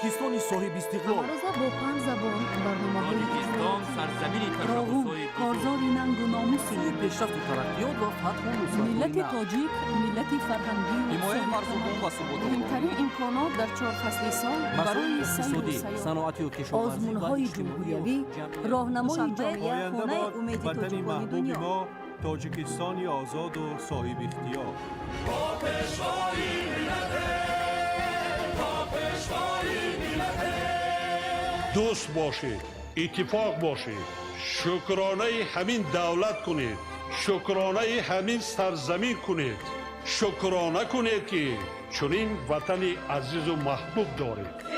تاجیکستان صاحب استقلال. امروزه با 5 زبان برنامه‌های تاجیکستان سرزمین تشخص‌های کارزار ننگ و ناموسی پیشرفت و ترقیات و فتح و نصرت ملت تاجیک ملت فرهنگی و حمایت مردم و ثبات بهترین امکانات در 4 فصل سال برای سیر و سیاحت، صنعتی و کشاورزی آزمون‌های جمهوریوی، راهنمای جامعه خانه امید تاجیکان دنیا. تاجیکستانی آزاد و صاحب اختیار. دوست باشید، اتفاق باشید، شکرانه همین دولت کنید، شکرانه همین سرزمین کنید، شکرانه کنید که چنین وطن عزیز و محبوب دارید.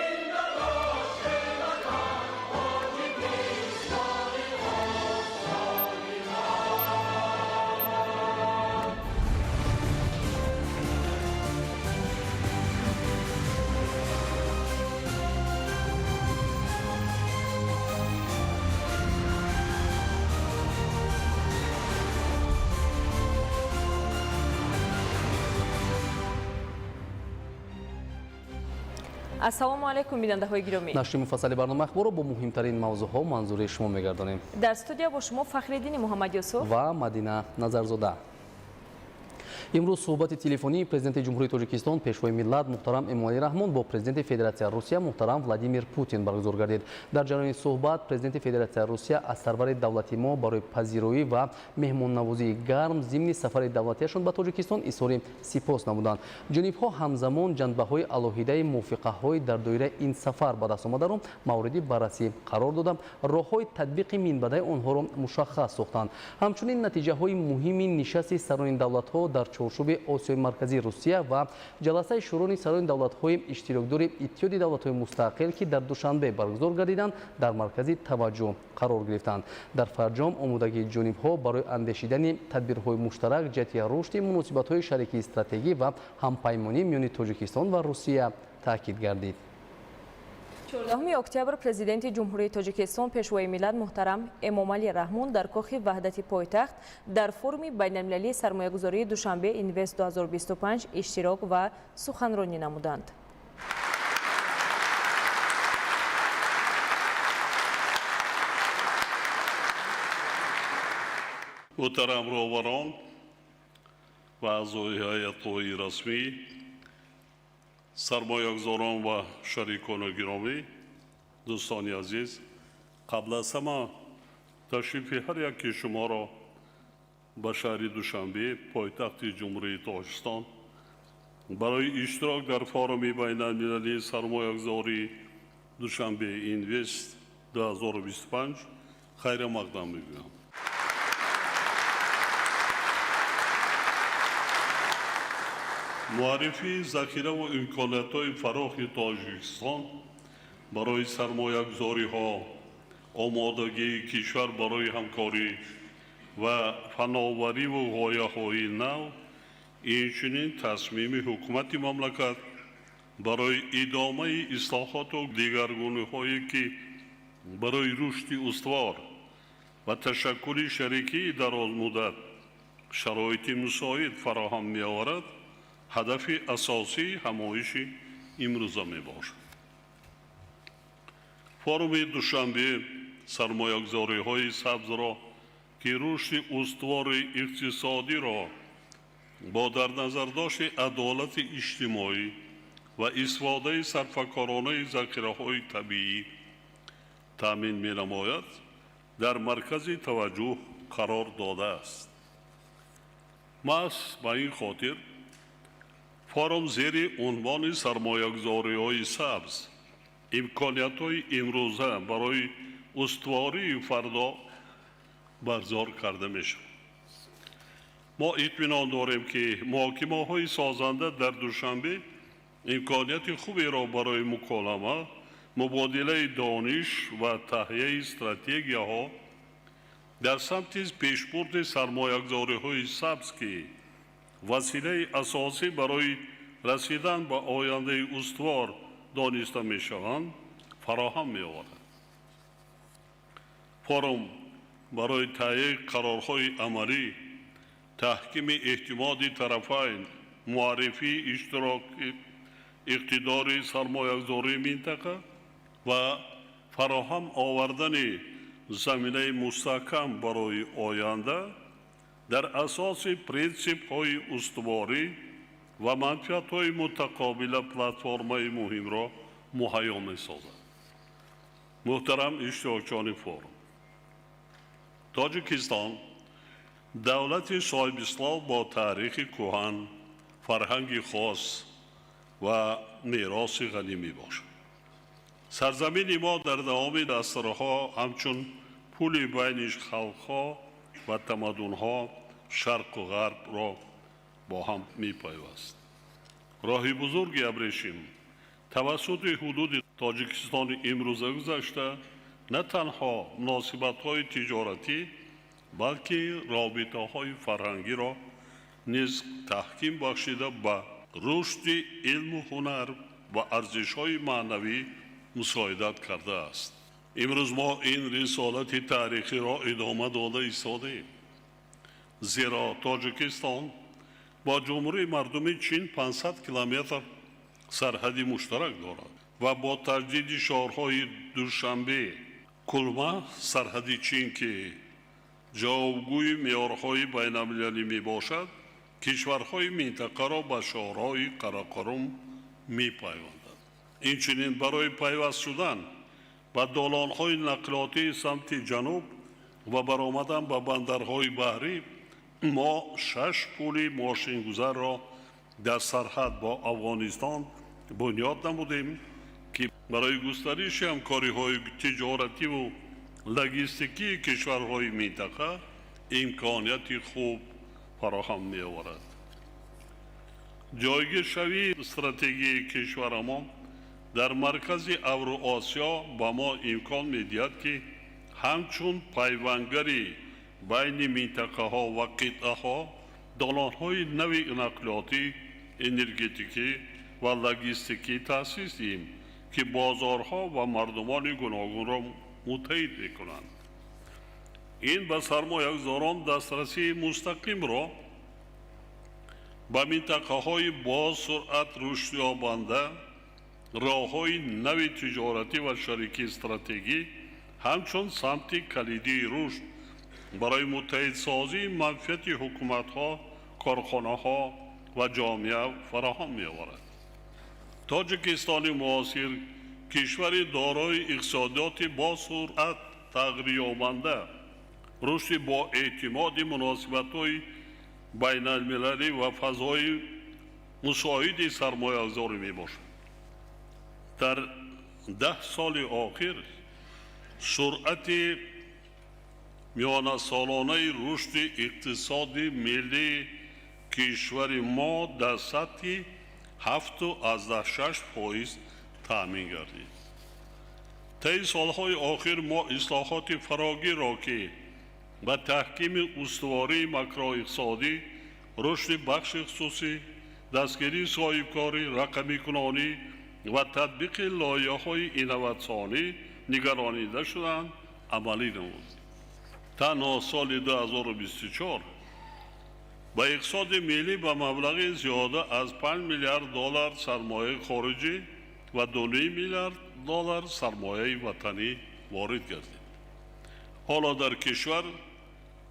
السلام علیکم بیننده‌های گرامی. نشر مفصل برنامه اخبار با مهمترین موضوعها منظور شما می‌گردانیم. در استودیو با شما فخرالدین محمد یوسف و مدینه نظرزاده. امروز صحبت تلفنی президент جمهوری تاجیکستان پیشوای ملت محترم امومالی رحمون با президент فدراسیای روسیه محترم ولادیمیر پوتین برگزار گردید. در جریان صحبت президент فدراسیای روسیه از سرور دولتی ما برای پذیرایی و مهمان نوازی گرم ضمن سفر دولتیشان به تاجیکستان اظهار سپاس نمودند. جانب‌ها همزمان جنبه‌های علاهیده موافقت‌های در دایره این سفر به دست آمده را موردی بررسی قرار دادند. راه‌های تطبیق منبع آنها را مشخص ساختند. همچنین نتیجه‌های مهم نشست سران دولت‌ها در چارچوب آسیای مرکزی روسیه و جلسه شورای سران دولت‌های اشتراکدار اتحاد دولت‌های مستقل که در دوشنبه برگزار گردیدند در مرکز توجه قرار گرفتند. در فرجام آمادگی جانب‌ها برای اندیشیدن تدبیرهای مشترک جهت رشد مناسبت‌های شریکی استراتژیکی و همپیمانی میان تاجیکستان و روسیه تاکید گردید. 14 اکتبر президент جمهوری تاجیکستان پیشوای ملت محترم امومالی رحمون در کاخ وحدت پایتخت در فرم بین‌المللی سرمایه‌گذاری دوشنبه اینوست 2025 اشتراک و سخنرانی نمودند. محترم روبران و اعضای هیئت‌های رسمی، سرمایه‌گذاران و شریکان گرامی، دوستان عزیز، قبل از همه تشریف هر یک شما را به شهر دوشنبه پایتخت جمهوری تاجیکستان برای اشتراک در فورم بین‌المللی سرمایه‌گذاری دوشنبه اینوست 2025 خیر مقدم می‌گویم. معرفی ذخیره و امکانات‌های فراخ تاجیکستان برای سرمایه‌گذاری‌ها، آمادگی کشور برای همکاری و فناوری و غایه‌های نو، اینچنین تصمیم حکومت مملکت برای ادامه اصلاحات و دیگرگونی‌هایی که برای رشد استوار و تشکل شریکی دراز مدت شرایط مساعد فراهم می‌آورد، هدف اساسی همایش امروزه میباشد. فورم دوشنبه سرمایه‌گذاری‌های سبز را که رشد استوار اقتصادی را با در نظر داشت عدالت اجتماعی و استفاده سرفکارانه ذخیره‌های طبیعی تامین می‌نماید، در مرکز توجه قرار داده است. محض به این خاطر فورم زیر عنوان سرمایه‌گذاری‌های سبز امکانات‌های امروزه برای استواری فردا برگزار کرده می‌شود. ما اطمینان داریم که محاکمه‌های سازنده در دوشنبه امکانات خوبی را برای مکالمه، مبادله دانش و تهیه استراتژی‌ها در سمت پیشبرد سرمایه‌گذاری‌های سبز که وسیله اساسی برای رسیدن به آینده استوار دانسته می‌شوند فراهم می‌آورد. فورم برای تهیه قرارهای عملی، تحکیم اعتماد طرفین، معرفی اقتدار سرمایه‌گذاری منطقه و فراهم آوردن زمینه مستحکم برای آینده در اساس پرینسیپ های استواری و منفعت های متقابل پلتفرم‌های مهم را مهیا می‌سازد. محترم اشتراکچیان فورم، تاجیکستان دولت صاحب اسلام با تاریخ کهن، فرهنگ خاص و میراث غنی میباشد. سرزمین ما در دوام دستورها همچون پل بین خلقها و تمدنها شرق و غرب را با هم میپیوست. راه بزرگی ابریشم توسط حدود تاجیکستان امروزه گذشته نه تنها مناسبت‌های تجارتی بلکه رابطه‌های فرهنگی را نیز تحکیم بخشیده به رشد علم و هنر و ارزش‌های معنوی مساعدت کرده است. امروز ما این رسالت تاریخی را ادامه داده ایستاده‌ایم، زیرا تاجیکستان با جمهوری مردم چین 500 کیلومتر سرحدی مشترک دارد و با تجدید شهرهای دوشنبه، کلما سرحدی چین که جوابگوی معیارهای بین‌المللی می باشد، کشورهای منطقه را به شهرهای قراقرم می پیوندد. اینچنین برای پیوست شدن به دالانهای نقلاتی سمت جنوب و برآمدن به بندرهای بحری ما 6 پل ماشینگذار را در سرحد با افغانستان بنیاد نمودیم که برای گسترش همکاری‌های تجارتی و لوجستیکی کشورهای منطقه امکانیت خوب فراهم می‌آورد. جایگیر شوی استراتژی کشور ما در مرکز اوراسیا به ما امکان می‌دهد که همچون پیوندگری بین منطقه ها و قطعه ها دالان‌های نوی نقلیاتی، انرژتیکی و لوجستیکی تأسیس دهیم که بازارها و مردمان گوناگون را متحد می‌کنند. این به سرمایه‌گذاران دسترسی مستقیم را به منطقه‌های با سرعت رشد یابنده، راه‌های نوی تجارتی و شریکی استراتژی همچون سمت کلیدی رشد برای متحد سازی منفعت حکومت‌ها، کارخانه‌ها و جامعه فراهم می‌آورد. تاجیکستان معاصر کشوری دارای اقتصادیات با سرعت تغییر یابنده، رشد با اعتماد مناسبت‌های بین‌المللی و فضای مساعد سرمایه‌گذاری میباشد. در 10 سال آخر سرعت میانه سالانه رشد اقتصادی ملی کشور ما در سطح 7.6% تأمین گردید. طی سالهای آخر ما اصلاحات فراگیر را که به تحکیم استواری ماکرواقتصادی، رشد بخش خصوصی، دستگیری صاحبکاری، رقمی کنانی و تطبیق لایحه‌های اینواتسیونی نگرانیده شدند عملی نمود. تنها سال 2024 با اقتصاد ملی به مبلغ زیاده از 5 میلیارد دلار سرمایه خارجی و 2 میلیارد دلار سرمایه وطنی وارد گردید. حالا در کشور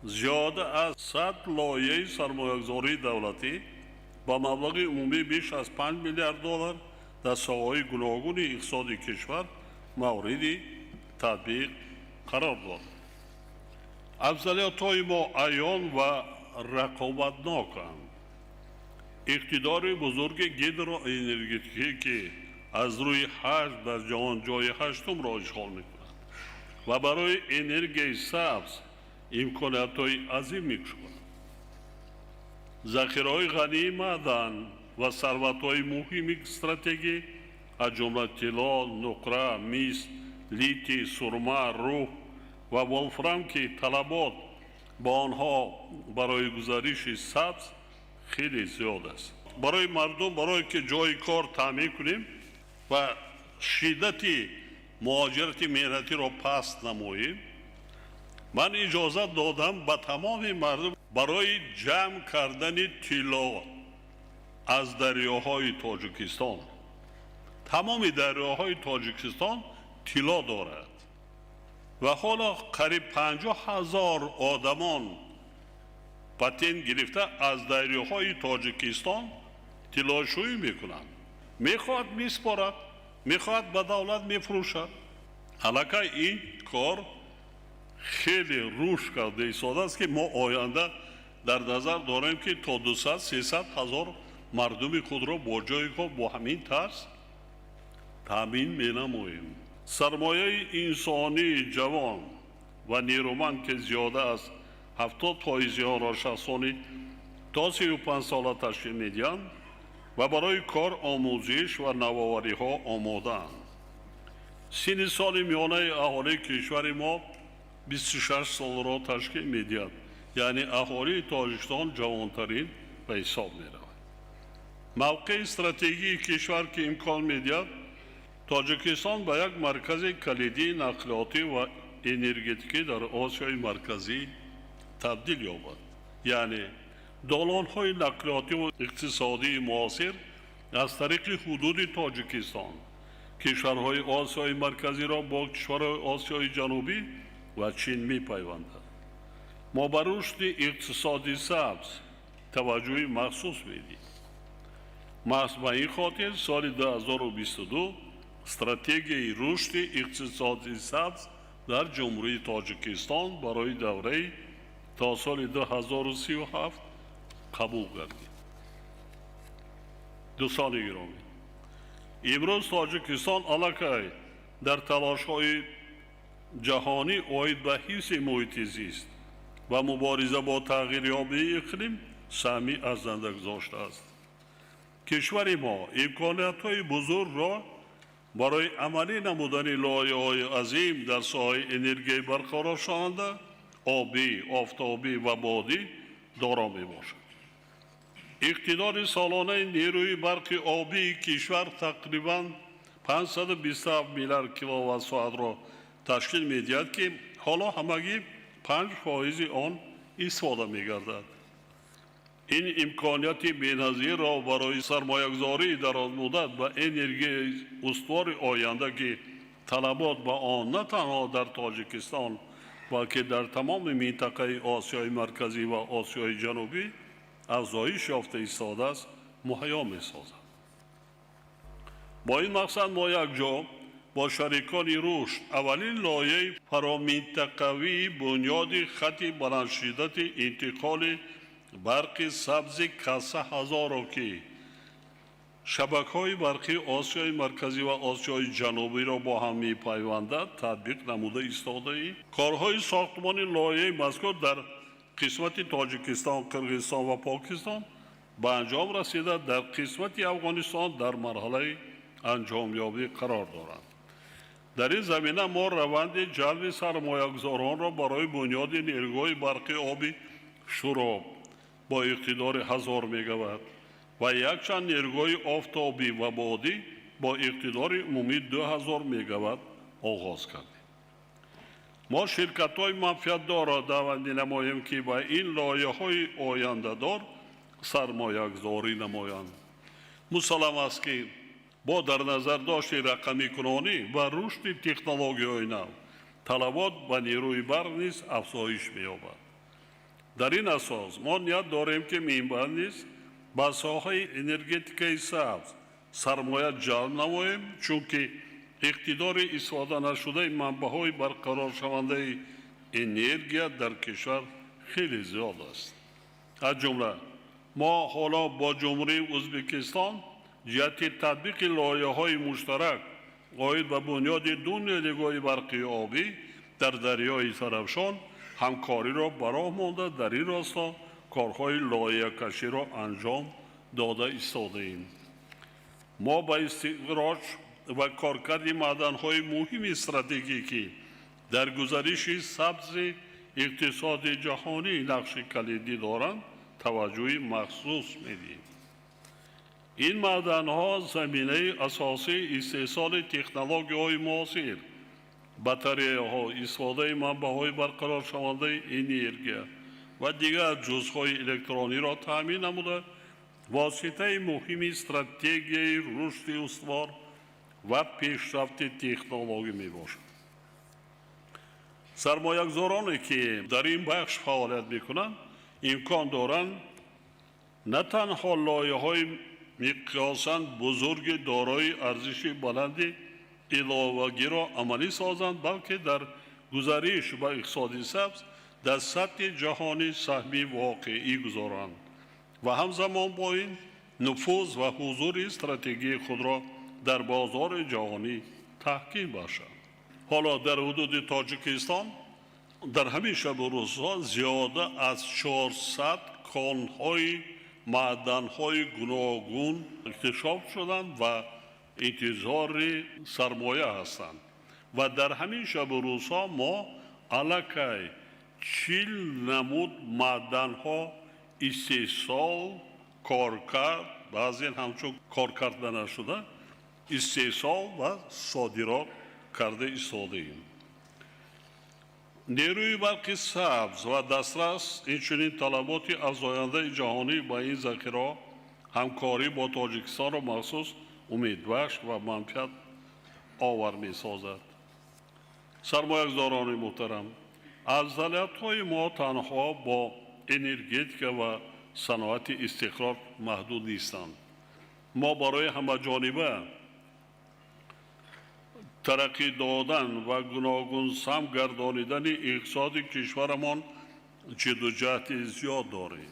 زیاده از 100 لایحه سرمایه‌گذاری دولتی با مبلغ عمومی بیش از 5 میلیارد دلار در ساحه‌های گوناگون اقتصاد کشور مورد تطبیق قرار دارد. افضلیت‌های ما عیان و رقابتناکند. اقتدار بزرگ هیدروانرژتیکی که از روی 8 در جهان جای 8م را اشغال می‌کند و برای انرژی سبز امکانات‌های عظیم می‌کشد. ذخیره‌های غنی معدن و ثروت‌های مهم استراتژی از جمله طلا، نقره، مس، لیتی، سرمه، روح و ولفرام که طلبات با آنها برای گزارش سبز خیلی زیاد است. برای مردم برای که جای کار تامین کنیم و شدت مهاجرت مهنتی را پست نماییم، من اجازه دادم به تمام مردم برای جمع کردن طلا از دریاهای تاجیکستان تمام دریاهای تاجیکستان طلا دارد و حالا قریب 50,000 آدمان پتن گرفته از دریاهای تاجیکستان طلاشویی میکنند. میخواد میسپارد، میخواد به دولت میفروشد. حالا این کار خیلی رشد کرده ایستاده است که ما آینده در نظر داریم که تا 200-300 هزار مردم خود را با جای خود با همین طرز تامین مینماییم. سرمایه انسانی جوان و نیرومند که زیاده است 70% آنها شخصانی تا 35 ساله تشکیل میدهند و برای کار آموزش و نوآوری ها آماده‌اند. سن سال میانه اهالی کشور ما 26 سال را تشکیل میدهد، یعنی اهالی تاجیکستان جوانترین به حساب میرود. موقع استراتژی کشور که امکان میدهد تاجیکستان به یک مرکز کلیدی نقلیاتی و انرژتیکی در آسیای مرکزی تبدیل یابد. یعنی دالان‌های نقلیاتی و اقتصادی معاصر از طریق حدود تاجیکستان کشورهای آسیای مرکزی را با کشورهای آسیای جنوبی و چین می‌پیوندد. ما بر رشد اقتصادی سبز توجه مخصوص میدیم. محض به این خاطر سال 2022 استراتژی رشد اقتصادی سبز در جمهوری تاجیکستان برای دوره تا سال 2037 قبول گردید. دوستان گرامی، امروز تاجیکستان علاقه در تلاش‌های جهانی آید به حفظ محیط زیست و مبارزه با تغییریابی اقلیم سهمی ارزنده گذاشته است. کشور ما امکانیت‌های بزرگ را برای عملی نمودن لایه‌های عظیم در ساحه انرژی برقرار شونده، آبی، آفتابی و بادی دارا میباشد. اقتدار سالانه نیروی برق آبی کشور تقریباً 527 میلیارد کیلووات ساعت را تشکیل میدهد که حالا همگی 5% آن استفاده میگردد. این امکانیت بی‌نظیر را برای سرمایه‌گذاری دراز مدت و انرژی استوار آینده که طلبات به آن نه تنها در تاجیکستان بلکه در تمام منطقه آسیای مرکزی و آسیای جنوبی افزایش یافته ایستاده است مهیا می‌سازد. با این مقصد ما یک جا با شریکان رشد اولین لایه فرامنطقوی بنیاد خط بلندشدت انتقال برق سبز کسه هزار که شبکه‌های برقی آسیای مرکزی و آسیای جنوبی را با هم می‌پیوندد تطبیق نموده ایستاده ایم. کارهای ساختمان لایه مذکور در قسمت تاجیکستان، قرقیزستان و پاکستان به انجام رسیده، در قسمت افغانستان در مرحله انجامیابی قرار دارند. در این زمینه ما روند جلب سرمایه‌گذاران را برای بنیاد نیروهای برقی آبی شروع با اقتدار 1000 مگاوات و یک چند نیروهای آفتابی و بادی با اقتدار عمومی 2000 مگاوات آغاز کردیم. ما شرکت‌های منفعت‌دار را دعوت نماییم که با این لایه‌های آینده‌دار سرمایه‌گذاری نمایند. مسلم است که با در نظر داشت رقمی کنانی و رشد تکنولوژی‌های نو طلبات و نیروی برق نیز افزایش می‌یابد. در این اساس ما نیت داریم که منبع نیز به ساحه انرژتیک سبز سرمایه جلب نماییم، چون که اقتدار استفاده نشده منبع‌های برقرار شونده انرژی در کشور خیلی زیاد است. از جمله ما حالا با جمهوری ازبکستان جهت تطبیق لایه‌های مشترک آید به بنیاد 2 نیروهای برقی آبی در دریای سرافشان همکاری را براه مانده در این راستا کارهای لایه کشی را انجام داده ایستاده ایم. ما با استخراج و کارکرد معدن‌های مهم استراتژیکی در گزارش سبز اقتصاد جهانی نقش کلیدی دارند توجه مخصوص میدیم. این معدن‌ها زمینه اساسی استحصال تکنولوژی‌های معاصر، بطری‌ها، استفاده منبع‌های برقرار شونده انرژی و دیگر جزءهای الکترونی را تامین نموده واسطه مهم استراتژی رشد استوار و پیشرفت تکنولوژی می باشد. سرمایه‌گذارانی که در این بخش فعالیت میکنند امکان دارند نه تنها لایه‌های مقیاساً بزرگ دارای ارزش بلند علاوه‌ای را عملی سازند، بلکه در گزارش به اقتصاد سبز در سطح جهانی سهمی واقعی گذارند و همزمان با این نفوذ و حضور استراتژی خود را در بازار جهانی تحکیم باشند. حالا در حدود تاجیکستان در همین شب و روزها زیاده از 400 کان‌های معدن‌های گوناگون اکتشاف شدند و انتظار سرمایه هستند و در همین شب و روزها ما علاقه 40 نمود معدن‌ها استحصال کار کرد، بعضی همچون کار کرده نشده استحصال و صادرات کرده ایستاده ایم. نیروی برق سبز و دسترس اینچنین طلبات افزاینده جهانی با این ذخیره همکاری با تاجیکستان را مخصوص امیدبخش و منفعت آور می سازد. سرمایه‌گذاران محترم، افضلیت‌های ما تنها با انرژتیک و صنعت استقرار محدود نیستند. ما برای همه جانبه ترقی دادن و گوناگون سم گردانیدن اقتصاد کشورمان جدوجهد زیاد داریم.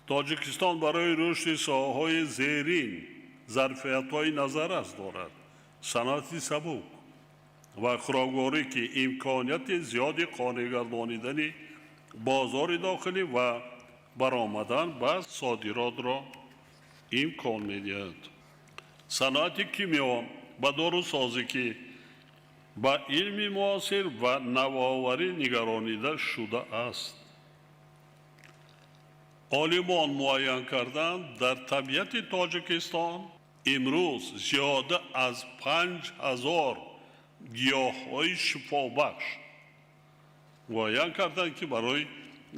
تاجیکستان برای رشد ساحه‌های زیرین ظرفیت‌های نظررس دارد. صنعت سبک و خوراکواری که امکانیت زیادی قانع گردانیدن بازار داخلی و برآمدن به صادرات را امکان می‌دهد. صنعت کیمیا و داروسازی که با علم معاصر و نوآوری نگرانیده شده است. عالمان معین کردند در طبیعت تاجیکستان امروز زیاده از 5000 گیاه‌های شفابخش معین کردند که برای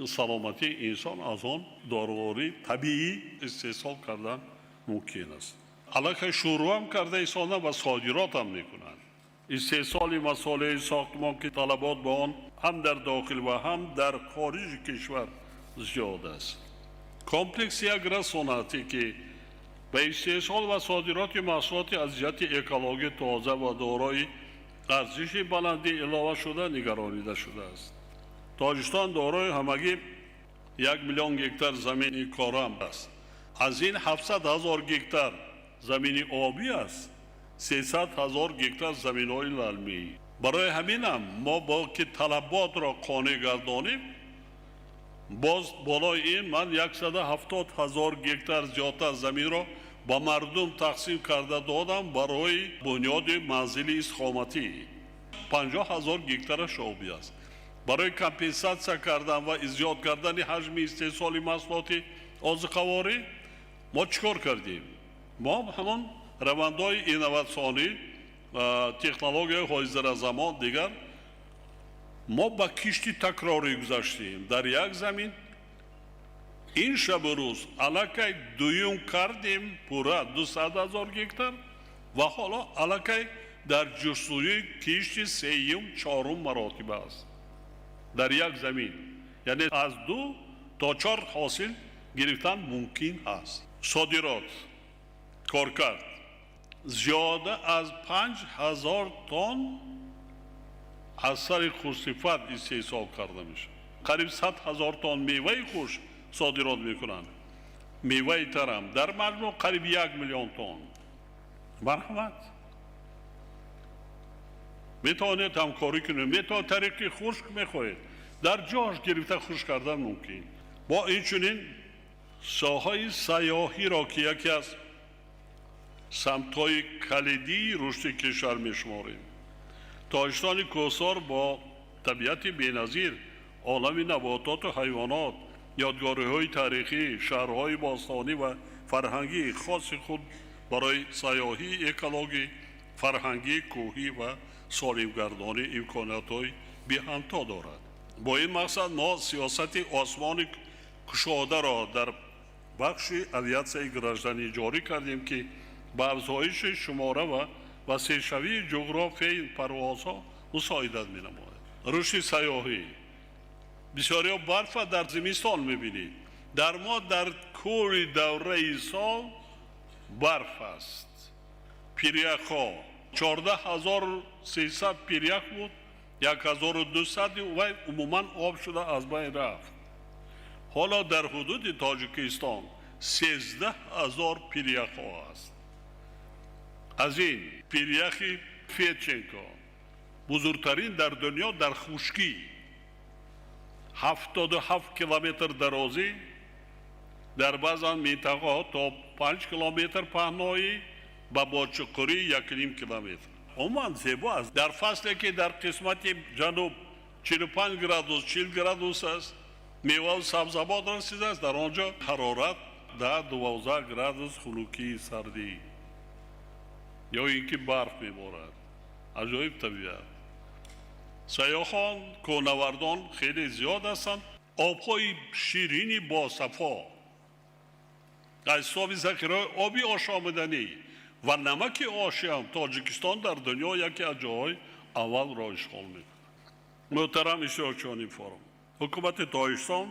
سلامتی انسان از آن داروهای طبیعی استحصال کردن ممکن است. علاقه شروع هم کرده ایستادن و صادرات هم میکنند. استحصال مسائل ساختمان که طلبات با آن هم در داخل و هم در خارج کشور زیاد است. کمپلکس یک صنعتی که به استحصال و صادرات محصولات از جهت اکولوژی تازه و دارای ارزش بلند علاوه شده نگرانیده شده است. تاجیکستان دارای همگی 1 میلیون هکتار زمین کارم است. از این 700,000 هکتار زمین آبی است، 300,000 هکتار زمین‌های للمی. برای همین هم ما با که طلبات را قانع گردانیم، باز بالای این من 170,000 هکتار زیادتر زمین را با مردم تقسیم کرده دادم برای بنیاد منزل استقامتی. 50,000 هکتارش آبی است. برای کمپنساسیا کردن و زیاد کردن حجم استحصال محصولات آذوقه‌واری ما چیکار کردیم؟ ما همان روندهای اینواسیونی تکنولوژی حاضر زمان دیگر ما با کشتی تکراری گذاشتیم. در یک زمین این شب و روز علاقه دویم کردیم پورا 200,000 هکتار و حالا علاقه در جستجوی کشتی سوم چهارم مراتب است در یک زمین. یعنی از 2 تا 4 حاصل گرفتن ممکن است. صادرات کارکرد زیاده از 5,000 تن اثر خوشصفت استحصال کرده میشه. قریب 100,000 تن میوه خوش صادرات میکنند. میوه ترم در مجموع قریب 1 میلیون تن. مرحمت میتونید همکاری کنید، میتونید طریق خشک میخواهید در جاش گرفته خشک کردن ممکن. با این چنین ساحه سیاحی را که یکی از سمت‌های کلیدی رشد کشور میشماریم. تاجیکستان کوهسار با طبیعت بی‌نظیر، عالم نباتات و حیوانات، یادگاری‌های تاریخی، شهرهای باستانی و فرهنگی خاص خود برای سیاحی، اکولوژی، فرهنگی، کوهی و سالمگردانی امکانات‌های بی‌همتا دارد. با این مقصد ما سیاست آسمان کشاده را در بخش اوییتسای گراژدانی جاری کردیم که با افزایش شماره و و سه‌شوی جغرافیای این پروازها مساعدت می‌نماید. رشد سیاحی بسیاری برف در زمستان می‌بینید. در ما در کل دوره سال برف است. پیریک‌ها 14,300 پیریک بود، 1,200 و عموما آب شده از بین رفت. حالا در حدود تاجیکستان 13,000 پیریک‌ها است. از این پیریک فیتچنکو بزرگترین در دنیا در خشکی 77 کیلومتر درازی، در بعض منطقه‌ها تا 5 کیلومتر پهنایی و با چقری 1.5 کیلومتر. عموما زیبا است. در فصلی که در قسمت جنوب 45 گرادوس 40 گرادوس است، میوه و سبزیجات رسیده است، در آنجا حرارت 10-12 گرادوس خنکی سردی یا اینکه برف میبارد. عجایب طبیعت. سیاحان کوهنوردان خیلی زیاد هستند. آبهای شیرینی با صفا، حساب ذخیره آبی آشامیدنی و نمک آشیان تاجیکستان در دنیا یکی از جاهای اول را اشغال می‌کند. محترم اشتراکچیان این فورم، حکومت تاجیکستان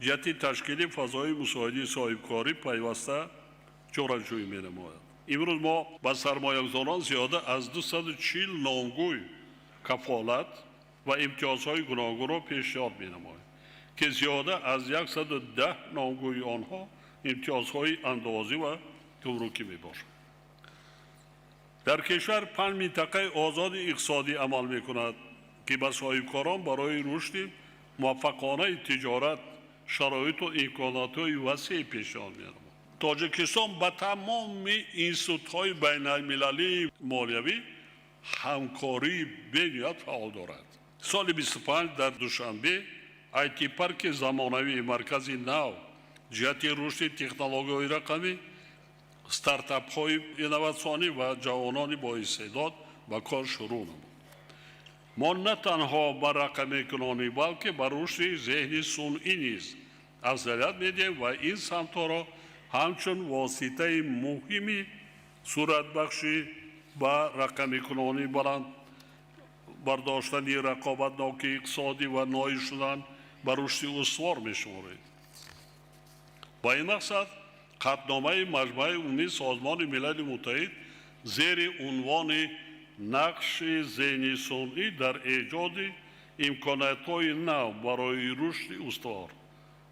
جهت تشکیل فضای مساعده صاحبکاری پیوسته چاره‌جویی می‌نماید. امروز ما با سرمایه‌گذاران زیاده از 240 نامگوی کفالت و امتیازهای گوناگون را پیشنهاد می‌نماییم که زیاده از 110 نامگوی آنها امتیازهای اندازی و گمرکی میباشد. در کشور 5 منطقه آزاد اقتصادی عمل میکند که به صاحبکاران برای رشد موفقانه تجارت شرایط و امکانات‌های وسیع پیشنهاد می‌نماید. تاجیکستان با تمام انستیتوت‌های بین‌المللی مالیوی همکاری بنیاد فعال دارد. سال 25 در دوشنبه آیتی پارک زمانوی مرکزی نو جهت رشد تکنولوژی‌های رقمی، استارتاپ‌های اینواسیونی و جوانان با استعداد و کار شروع نمود. ما نه تنها بر رقم کنونی بلکه بر رشد ذهنی صنعی نیز افزایش میدیم و این سمت‌ها را همچون واسطه مهمی صورت بخشی با رقم کنونی بلند برداشتن رقابتناک اقتصادی و نایی شدن بر رشد استوار می‌شماریم. با این مقصد قطعنامه مجمع عمومی سازمان ملل متحد زیر عنوان نقش ذهنی صنعی در ایجاد امکانات‌های نو برای رشد استوار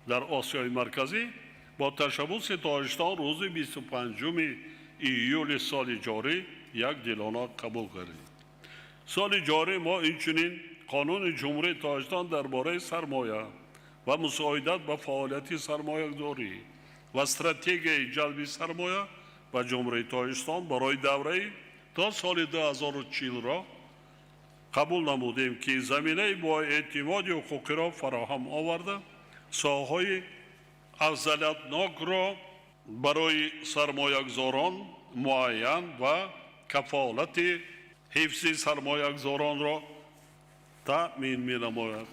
در آسیای مرکزی با تشبث تاجیکستان روز 25 ایول سال جاری یک دلانه قبول کردیم. سال جاری ما اینچنین قانون جمهوری تاجیکستان درباره سرمایه و مساعدت به فعالیت سرمایه‌گذاری و استراتژی جلب سرمایه و جمهوری تاجیکستان برای دوره تا سال 2040 را قبول نمودیم که زمینه با اعتماد حقوقی را فراهم آورده، ساحه‌های افضلیت‌ناک را برای سرمایه‌گذاران معین و کفالت حفظ سرمایه‌گذاران را تأمین می‌نماید.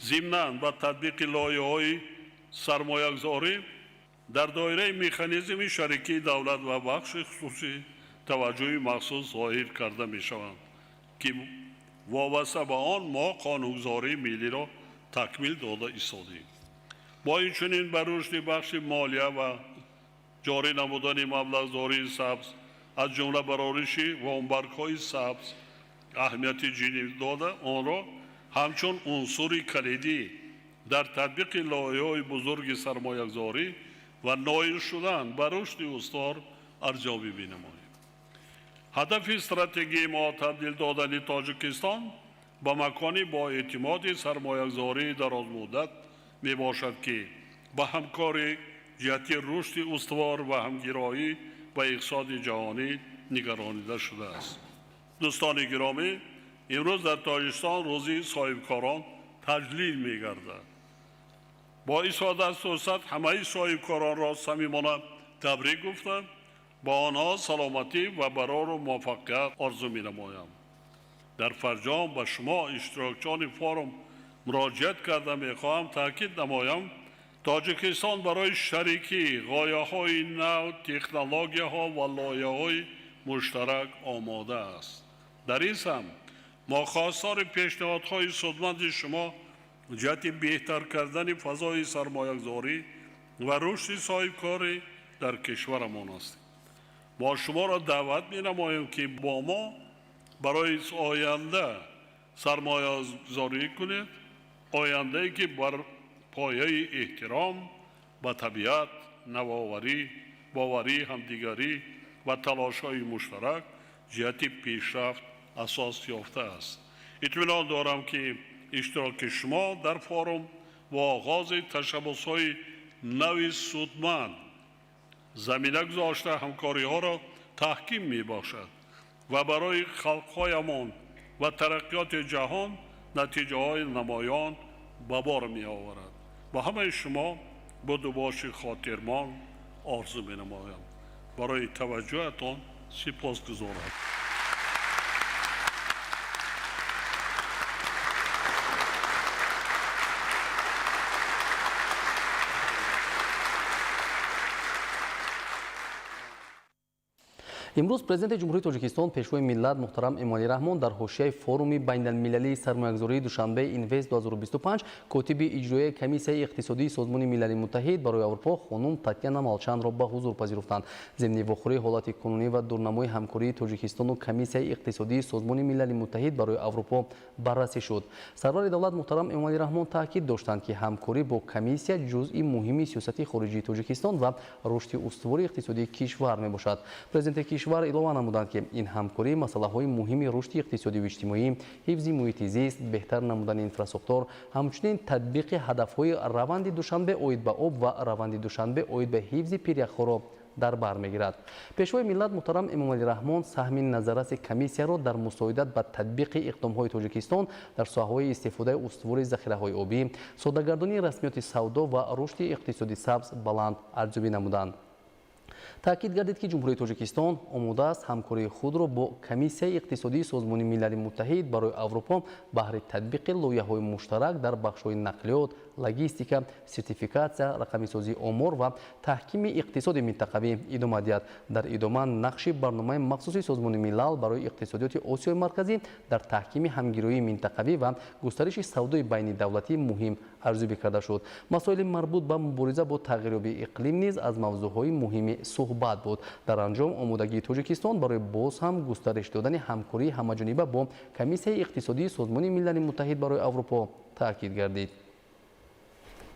ضمناً با تطبیق لایحه‌های سرمایه‌گذاری در دایره مکانیزم شریکی دولت و بخش خصوصی توجه مخصوص ظاهر کرده می‌شوند که وابسته به آن ما قانونگذاری ملی را تکمیل داده ایستادیم. با اینچنین بر رشد بخش مالیه و جاری نمودن مبلغ‌داری سبز از جمله برآورش وامبرگ‌های سبز اهمیت جدی داده آن را همچون عنصر کلیدی در تطبیق لایحه‌های بزرگ سرمایه‌گذاری و نایل شدن بر رشد استوار ارزیابی می‌نماییم. هدف استراتژی ما تبدیل دادن تاجیکستان به مکانی با اعتماد سرمایه‌گذاری درازمدت میباشد که با همکاری جهت رشد استوار و همگرایی و اقتصاد جهانی نگرانیده شده است. دوستان گرامی، امروز در تاجیکستان روزی صاحبکاران تجلیل می‌گردد. با این سعادت همه صاحبکاران را صمیمانه تبریک گفتم، با آنها سلامتی و برار و موفقیت آرزو می‌نمایم. در فرجام به شما اشتراکچیان فورم مراجعت کرده می‌خواهم تاکید نمایم تاجیکستان برای شریکی غایه‌های نو، تکنولوژی‌ها و لایحه‌های مشترک آماده است. در این سمت ما خواستار پیشنهادهای سودمند شما جهت بهتر کردن فضای سرمایه‌گذاری و رشد صاحبکاری در کشورمان است. ما شما را دعوت می‌نماییم که با ما برای آینده سرمایه‌گذاری کنید، آینده‌ای که بر پایه احترام به طبیعت، نوآوری، باوری، همدیگری و تلاش‌های مشترک جهت پیشرفت اساس یافته است. اطمینان دارم که اشتراک شما در فورم و آغاز تشبس‌های نو سودمند زمینه گذاشته همکاری‌ها را تحکیم می‌بخشد و برای خلق‌هایمان و ترقیات جهان نتیجه‌های نمایان به بار می‌آورد. و همه شما بدوباش خاطرمان آرزو می‌نمایم. برای توجهتان سپاسگزارم. امروز پرزیدنت جمهوری تاجیکستان پیشوای ملت محترم امامعلی رحمون در حاشیه فوروم بین‌المللی سرمایه‌گذاری دوشنبه اینوست 2025 کاتب اجرایی کمیسیای اقتصادی سازمان ملل متحد برای اروپا خانم تاتیانا مالچند را به حضور پذیرفتند. ضمن واخوری حالت کنونی و دورنمای همکاری تاجیکستان و کمیسیای اقتصادی سازمان ملل متحد برای اروپا بررسی شد. سرور دولت محترم امامعلی رحمون تاکید داشتند که همکاری با کمیسیا جزئی مهم سیاست خارجی تاجیکستان و رشد استواری اقتصادی کشور میباشد. پرزیدنت کشور اعلام نمودند که این همکاری مسائل مهم رشد اقتصادی و اجتماعی، حفظ محیط زیست، بهتر نمودن انفراستراکچور، همچنین تطبیق هدف‌های روند دوشنبه اوید به آب و روند دوشنبه اوید به حفظ پیریخ‌ها را در بر میگیرد. پیشوای ملت محترم امامعلی رحمون سهم نظارت کمیسیا را در مساعدت به تطبیق اقدام‌های تاجیکستان در ساحه‌های استفاده استوار ذخیره‌های آبی، سوداگردانی رسمیات سودا و رشد اقتصادی سبز بلند ارزیابی نمودند. تاکید گردید که جمهوری تاجیکستان آماده است همکاری خود را با کمیسیای اقتصادی سازمان ملل متحد برای اروپا بهره تطبیق لایحه‌های مشترک در بخش‌های نقلیات، لوجستیک، سرتیفیکاسیا، رقمی‌سازی آمار و تحکیم اقتصاد منطقوی ادامه دهد. در ادامه نقش برنامه مخصوصی سازمان ملل برای اقتصادیات آسیای مرکزی در تحکیم همگرایی منطقوی و گسترش سودای بین دولتی مهم ارزیابی کرده شد. مسائل مربوط به مبارزه با تغییریابی اقلیم نیز از موضوعهای مهم صحبت بود. در انجام آمادگی تاجیکستان برای باز هم گسترش دادن همکاری همه‌جانبه با کمیسیای اقتصادی سازمان ملل متحد برای اروپا تاکید گردید.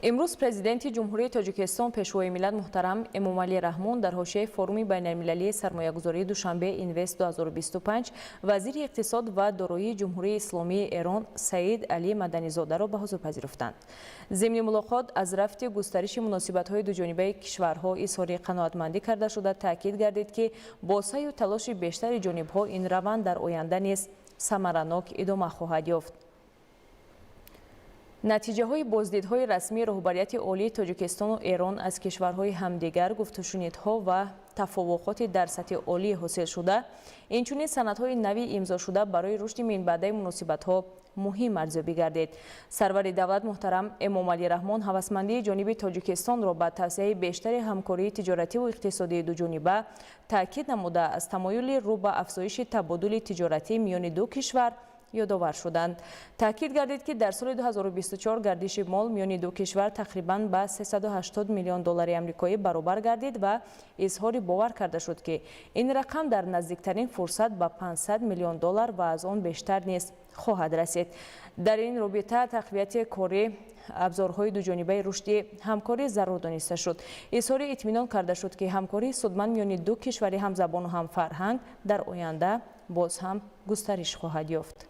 امروز پرزیدنت جمهوری تاجیکستان پیشوای ملت محترم امامعلی رحمون در حاشیه فوروم بین‌المللی سرمایه‌گذاری دوشنبه اینوست 2025 وزیر اقتصاد و دارایی جمهوری اسلامی ایران سعید علی مدنی‌زاده را به حضور پذیرفتند. ضمن ملاقات از رفت گسترش مناسبت‌های دوجانبه کشورها اظهار قناعتمندی کرده شده تاکید گردید که با سعی و تلاش بیشتر جانب‌ها این روند در آینده نیز ثمرناک ادامه خواهد یافت. نتیجه های بازدیدهای رسمی رهبریت عالی تاجیکستان و ایران از کشورهای همدیگر گفت‌وشنیدها و تفاوت‌های در سطح عالی حاصل شده، اینچنین سندهای نوی امضا شده برای رشد منبعد مناسبت‌ها مهم ارزیابی گردید. سرور دولت محترم امامعلی رحمون هوسمندی جانب تاجیکستان را به توسعه بیشتر همکاری تجارتی و اقتصادی دوجانبه تاکید نموده از تمایل رو به افزایش تبادل تجارتی میان دو کشور یادآور شدند. تاکید گردید که در سال 2024 گردش مال میان دو کشور تقریباً به 380 میلیون دلار آمریکایی برابر گردید و اظهار باور کرده شد که این رقم در نزدیکترین فرصت به 500 میلیون دلار و از آن بیشتر نیز خواهد رسید. در این رابطه تقویت کاری ابزارهای دوجانبه رشد همکاری ضرور دانسته شد. اظهار اطمینان کرده شد که همکاری سودمند میان دو کشور همزبان و هم فرهنگ در آینده باز هم گسترش خواهد یافت.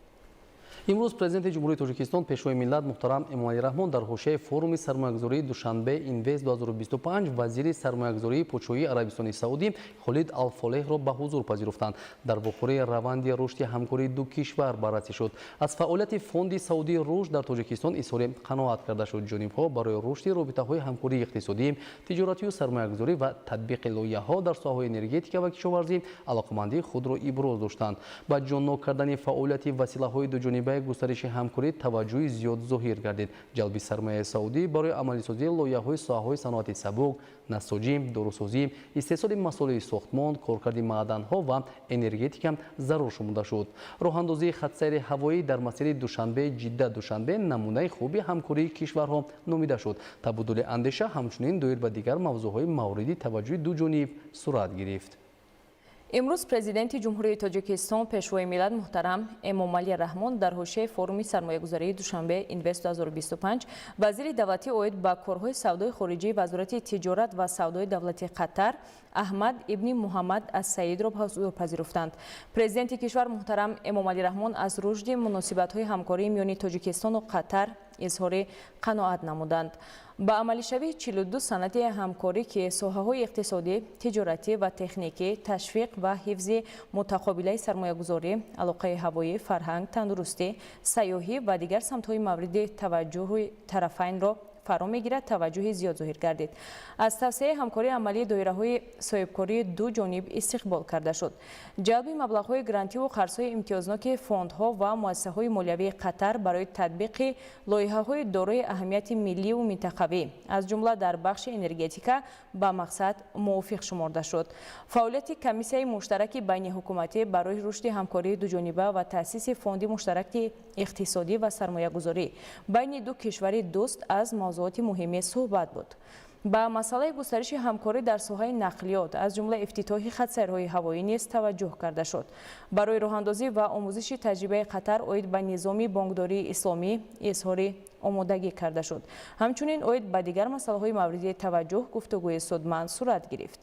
امروز پرزیدنت جمهوری تاجیکستان پیشوای ملت محترم امامعلی رحمون در حاشیه فوروم سرمایه‌گذاری دوشنبه اینوست 2025 وزیر سرمایه‌گذاری پادشاهی عربستان سعودی خالد الفالح را به حضور پذیرفتند. در واخوری روند رشد همکاری دو کشور بررسی شد. از فعالیت فوند سعودی رشد در تاجیکستان اظهار قناعت کرده شد. جانب‌ها برای رشد رابطه‌های همکاری اقتصادی، تجارتی و سرمایه‌گذاری و تطبیق لایحه‌ها در ساحه انرژتیک و کشاورزی علاقمندی خود را ابراز داشتند. با جان کردن فعالیت وسیله‌های دوجانبه ҷамъияи густариши ҳамкорӣ таваҷҷӯҳи зиёд зоҳир гардид. ҷалби сармояи саудӣ барои амалисозии лоиҳаҳои соҳаҳои саноати сабук, насоҷӣ, дорусозӣ, истеҳсоли масолиҳи сохтмон, коркарди маъданҳо ва энергетика зарур шумода шуд. роҳандозии хатсайри ҳавоӣ дар масири Душанбе-Ҷидда-Душанбе намунаи хуби ҳамкории кишварҳо номида шуд. Табодули андеша ҳамчунин доир ба дигар мавзӯъҳои мавриди таваҷҷӯҳи дуҷониб сурат гирифт. имрӯз президенти ҷумҳурии Тоҷикистон пешвои миллат муҳтарам Эмомалӣ Раҳмон дар ҳошияи форуми сармоягузарии Душанбе Инвест 2025 вазири давлатӣ оид ба корҳои савдои хориҷӣ Вазорати тиҷорат ва савдои давлати Қатар Аҳмад ибни Муҳаммад аз-Саидро ҳузур пазируфтанд. Президенти кишвар муҳтарам Эмомалӣ Раҳмон аз рушди муносибатҳои ҳамкории миёни Тоҷикистону Қатар изҳори қаноат намуданд. ба амалишавии 42 санади ҳамкорӣ ки соҳаҳои иқтисодӣ, тиҷоратӣ ва техникӣ, ташвиқ ва ҳифзи мутақобилаи сармоягузорӣ, алоқаи ҳавоӣ, фарҳанг, тандурустӣ, сайёҳӣ ва дигар самтҳои мавриди таваҷҷӯҳи тарафайнро фаро мегирад таваҷҷӯҳи зиёд зоҳир гардид. аз тавсеяи ҳамкории амалии доираҳои соҳибкории ду ҷониб истиқбол карда шуд. ҷалби маблағҳои грантиву қарзҳои имтиёзноки фондҳо ва муассисаҳои молиявии Қатар барои татбиқи лоиҳаҳои дорои аҳамияти милливу минтақавӣ аз ҷумла дар бахши энергетика ба мақсад мувофиқ шуморда шуд. фаъолияти комиссияи муштараки байниҳукуматӣ барои рушди ҳамкории дуҷониба ва таъсиси фонди муштараки иқтисодӣ ва сармоягузорӣ байни ду кишвари дӯст аз мавзуоти муҳими суҳбат буд. ба масъалаи густариши ҳамкорӣ дар соҳаи нақлиёт аз ҷумла ифтитоҳи хатсайрҳои ҳавоӣ низ таваҷҷӯҳ карда шуд. барои роҳандозӣ ва омӯзиши таҷрибаи Қатар оид ба низоми бонкдории исломӣ изҳори омодагӣ карда шуд. ҳамчунин оид ба дигар масъалаҳои мавриди таваҷҷӯҳ гуфтугӯи судманд сурат гирифт.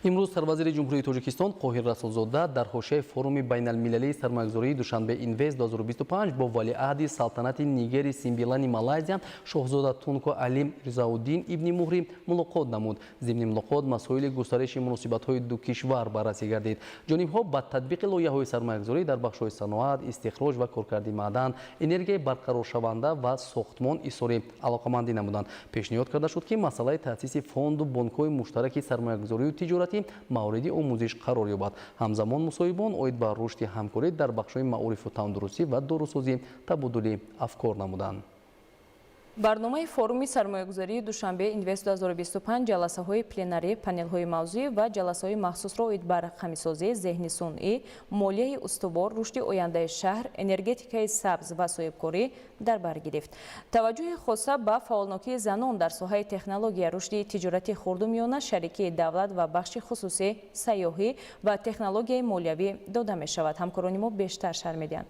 имрӯз сарвазири ҷумҳурии Тоҷикистон Қоҳир Расулзода дар ҳошияи форуми байналмилалии сармоягузории Душанбе Инвест 2025 бо валиаҳди салтанати Нигери Симбилани Малайзия шоҳзода Тунко Али Ризауддин ибни Муҳри мулоқот намуд. зимни мулоқот масоили густариши муносибатҳои ду кишвар баррасӣ гардид. ҷонибҳо ба татбиқи лоиҳаҳои сармоягузорӣ дар бахшҳои саноат, истихроҷ ва коркарди маъдан, энергияи барқароршаванда ва сохтмон изҳори алоқамандӣ намуданд. пешниҳод карда шуд ки масъалаи таъсиси фонду бонкҳои муштараки сармоягузорию тиҷорат мавриди омӯзиш қарор ёбад. ҳамзамон мусоҳибон оид ба рушди ҳамкорӣ дар бахшҳои маорифу тандурустӣ ва дорусозӣ табодули афкор намуданд. барномаи форуми сармоягузарии Душанбе Инвест 2025 ҷаласаҳои пленарӣ, панелҳои мавзӯӣ ва ҷаласаҳои махсусро оид ба рақамисозӣ, зеҳни сунъӣ, молияи устувор, рушди ояндаи шаҳр, энергетикаи сабз ва соҳибкорӣ дар бар гирифт. таваҷҷӯҳи хоса ба фаъолнокии занон дар соҳаи технология, рушди тиҷорати хурдумиёна, шарикии давлат ва бахши хусусӣ, сайёҳӣ ва технологияи молиявӣ дода мешавад. ҳамкорони мо бештар шарҳ медиҳанд.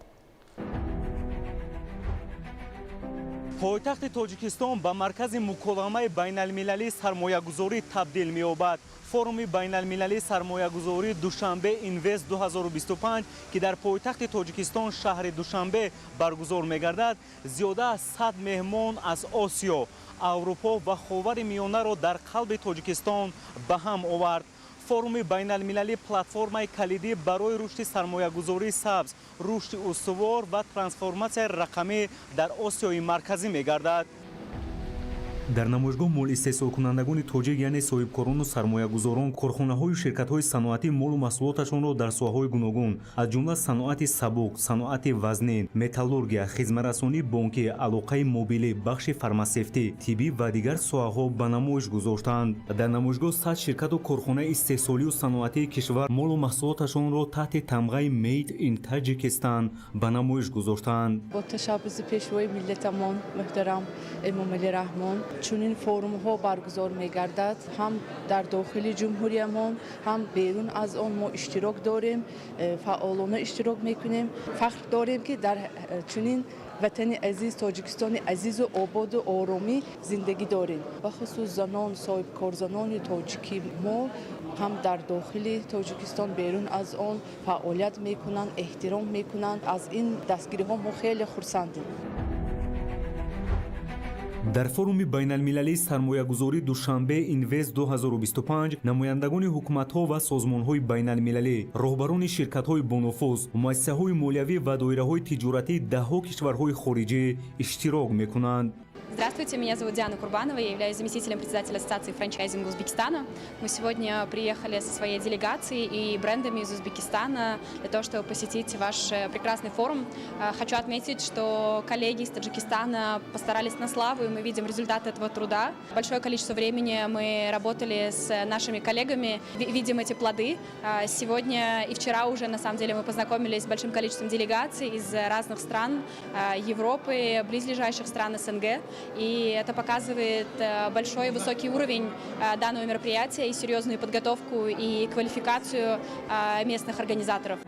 пойтахти Тоҷикистон ба маркази муколамаи байналмилалии сармоягузорӣ табдил меёбад. форуми байналмилалии сармоягузории Душанбе Инвест 2025 ки дар пойтахти Тоҷикистон шаҳри Душанбе баргузор мегардад, зиёда аз 100 меҳмон аз Осиё, Аврупо ва Ховари Миёнаро дар қалби Тоҷикистон ба ҳам овард. форуми байналмилалӣ платформаи калидӣ барои рушди сармоягузории сабз, рушди устувор ва трансформатсияи рақамӣ дар Осиёи марказӣ мегардад. дар намоишгоҳ молистеҳсолкунандагони тоҷик яъне соҳибкорону сармоягузорон корхонаҳою ширкатҳои саноатӣ молу маҳсулоташонро дар соҳаҳои гуногун аз ҷумла саноати сабук, саноати вазнин, металлургия, хизматрасонӣ бонкӣ, алоқаи мобилӣ, бахши фармасевтӣ, тиббӣ ва дигар соҳаҳо ба намоиш гузоштанд. дар намоишгоҳ 100 ширкату корхонаи истеҳсолию саноатии кишвар молу маҳсулоташонро таҳти тамғаи Made in Tajikistan ба намоиш гузоштанд. бо ташаббуси пешвои миллатамон муҳтарам Эмомалӣ Раҳмон чунин форумҳо баргузор мегардад. ҳам дар дохили ҷумҳуриямон, ҳам берун аз он мо иштирок дорем, фаъолона иштирок мекунем. фахр дорем ки дар чунин ватани азиз, Тоҷикистони азизу ободу оромӣ зиндагӣ дорем. ба хусус занон, соҳибкорзанони тоҷикӣ мо ҳам дар дохили Тоҷикистон, берун аз он фаъолият мекунанд, эҳтиром мекунанд. аз ин дастгириҳо мо хеле хурсандем. дар форуми байналмилалии сармоягузории Душанбе Инвест 2025 намояндагони ҳукуматҳо ва созмонҳои байналмилалӣ, роҳбарони ширкатҳои бонуфуз, муассисаҳои молиявӣ ва доираҳои тиҷоратии даҳҳо кишварҳои хориҷӣ иштирок мекунанд. Здравствуйте, меня зовут Диана Курбанова, я являюсь заместителем председателя Ассоциации франчайзинга Узбекистана. Мы сегодня приехали со своей делегацией и брендами из Узбекистана для того, чтобы посетить ваш прекрасный форум. Хочу отметить, что коллеги из Таджикистана постарались на славу, и мы видим результат этого труда. Большое количество времени мы работали с нашими коллегами, видим эти плоды. Сегодня и вчера уже, на самом деле, мы познакомились с большим количеством делегаций из разных стран Европы, близлежащих стран СНГ. И это показывает большой и высокий уровень данного мероприятия и серьезную подготовку и квалификацию местных организаторов.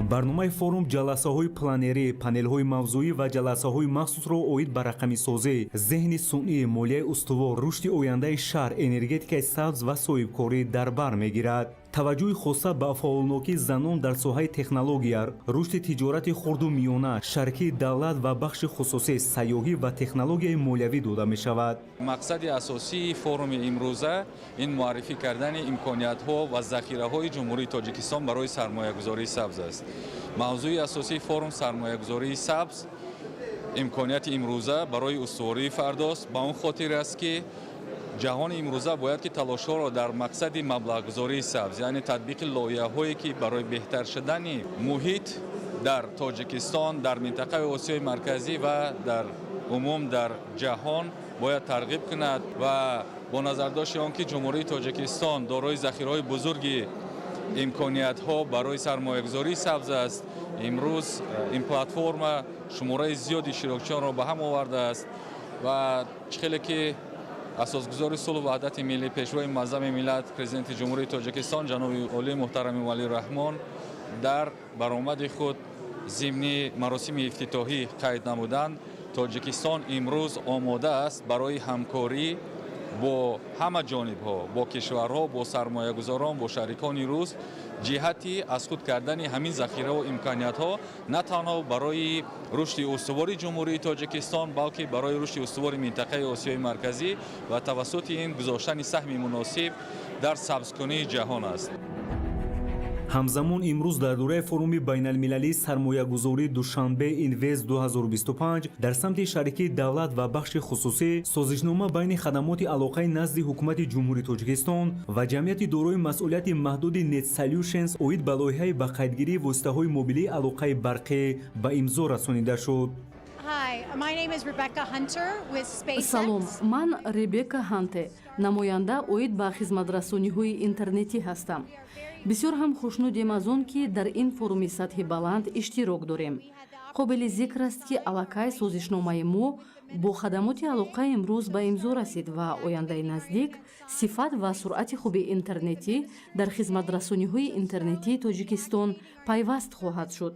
барномаи форум ҷаласаҳои планерӣ, панелҳои мавзӯӣ ва ҷаласаҳои махсусро оид ба рақамисозӣ, зеҳни сунъӣ, молияи устувор, рушди ояндаи шаҳр, энергетикаи сабз ва соҳибкорӣ дар бар мегирад. таваҷҷӯҳи хоса ба фаъолнокии занон дар соҳаи технология, рушди тиҷорати хурду миёна, шарикии давлат ва бахши хусусӣ, сайёҳӣ ва технологияи молиявӣ дода мешавад. мақсади асосии форуми имрӯза ин муаррифӣ кардани имкониятҳо ва захираҳои ҷумҳурии Тоҷикистон барои сармоягузории сабз аст. мавзӯи асосии форум сармоягузории сабз имконияти имрӯза барои устувории фардост. Ба он хотир аст ки ҷаҳони имрӯза бояд ки талошҳоро дар мақсади маблағгузории сабз, яъне татбиқи лоиҳаҳое ки барои беҳтар шудани муҳит дар Тоҷикистон, дар минтақаи Осиёи марказӣ ва дар умум дар ҷаҳон бояд тарғиб кунад ва бо назардошти он ки ҷумҳурии Тоҷикистон дорои захираҳои бузурги имкониятҳо барои сармоягузории сабз аст, имрӯз ин платформа шумораи зиёди широкчиёнро ба ҳам овардааст ва чӣ хеле ки асосгузори сулҳу ваҳдати миллӣ, пешвои муаззами миллат, президенти ҷумҳурии Тоҷикистон ҷаноби олии муҳтарами Валии Раҳмон дар баромади худ зимни маросими ифтитоҳӣ қайд намуданд, Тоҷикистон имрӯз омода аст барои ҳамкорӣ бо ҳама ҷонибҳо, бо кишварҳо, бо сармоягузорон, бо шарикони рус ҷиҳати аз худ кардани ҳамин захираҳу имкониятҳо на танҳо барои рушди устувории ҷумҳурии Тоҷикистон, балки барои рушди устувори минтақаи Осиёи марказӣ ва тавассути ин гузоштани саҳми муносиб дар сабзкунии ҷаҳон аст. ҳамзамон имрӯз дар дораи форуми байналмилалии сармоягузории Душанбе Инвест 2025 дар самти шарикии давлат ва бахши хусусӣ созишнома байни хадамоти алоқаи назди ҳукумати ҷумҳурии Тоҷикистон ва ҷамъияти дорои масъулияти маҳдуди Net Solutions оид ба лоиҳаи ба қайдгирии воситаҳои мобилии алоқаи барқӣ ба имзо расонида шуд. салом, ман Ребека Ҳанте, намоянда оид ба хизматрасониҳои интернетӣ ҳастам. бисёр ҳам хушнудем аз он ки дар ин форуми сатҳи баланд иштирок дорем. қобили зикр аст ки аллакай созишномаи мо бо хадамоти алоқа имрӯз ба имзо расид ва ояндаи наздик сифат ва суръати хуби интернетӣ дар хизматрасониҳои интернетии Тоҷикистон пайваст хоҳад шуд.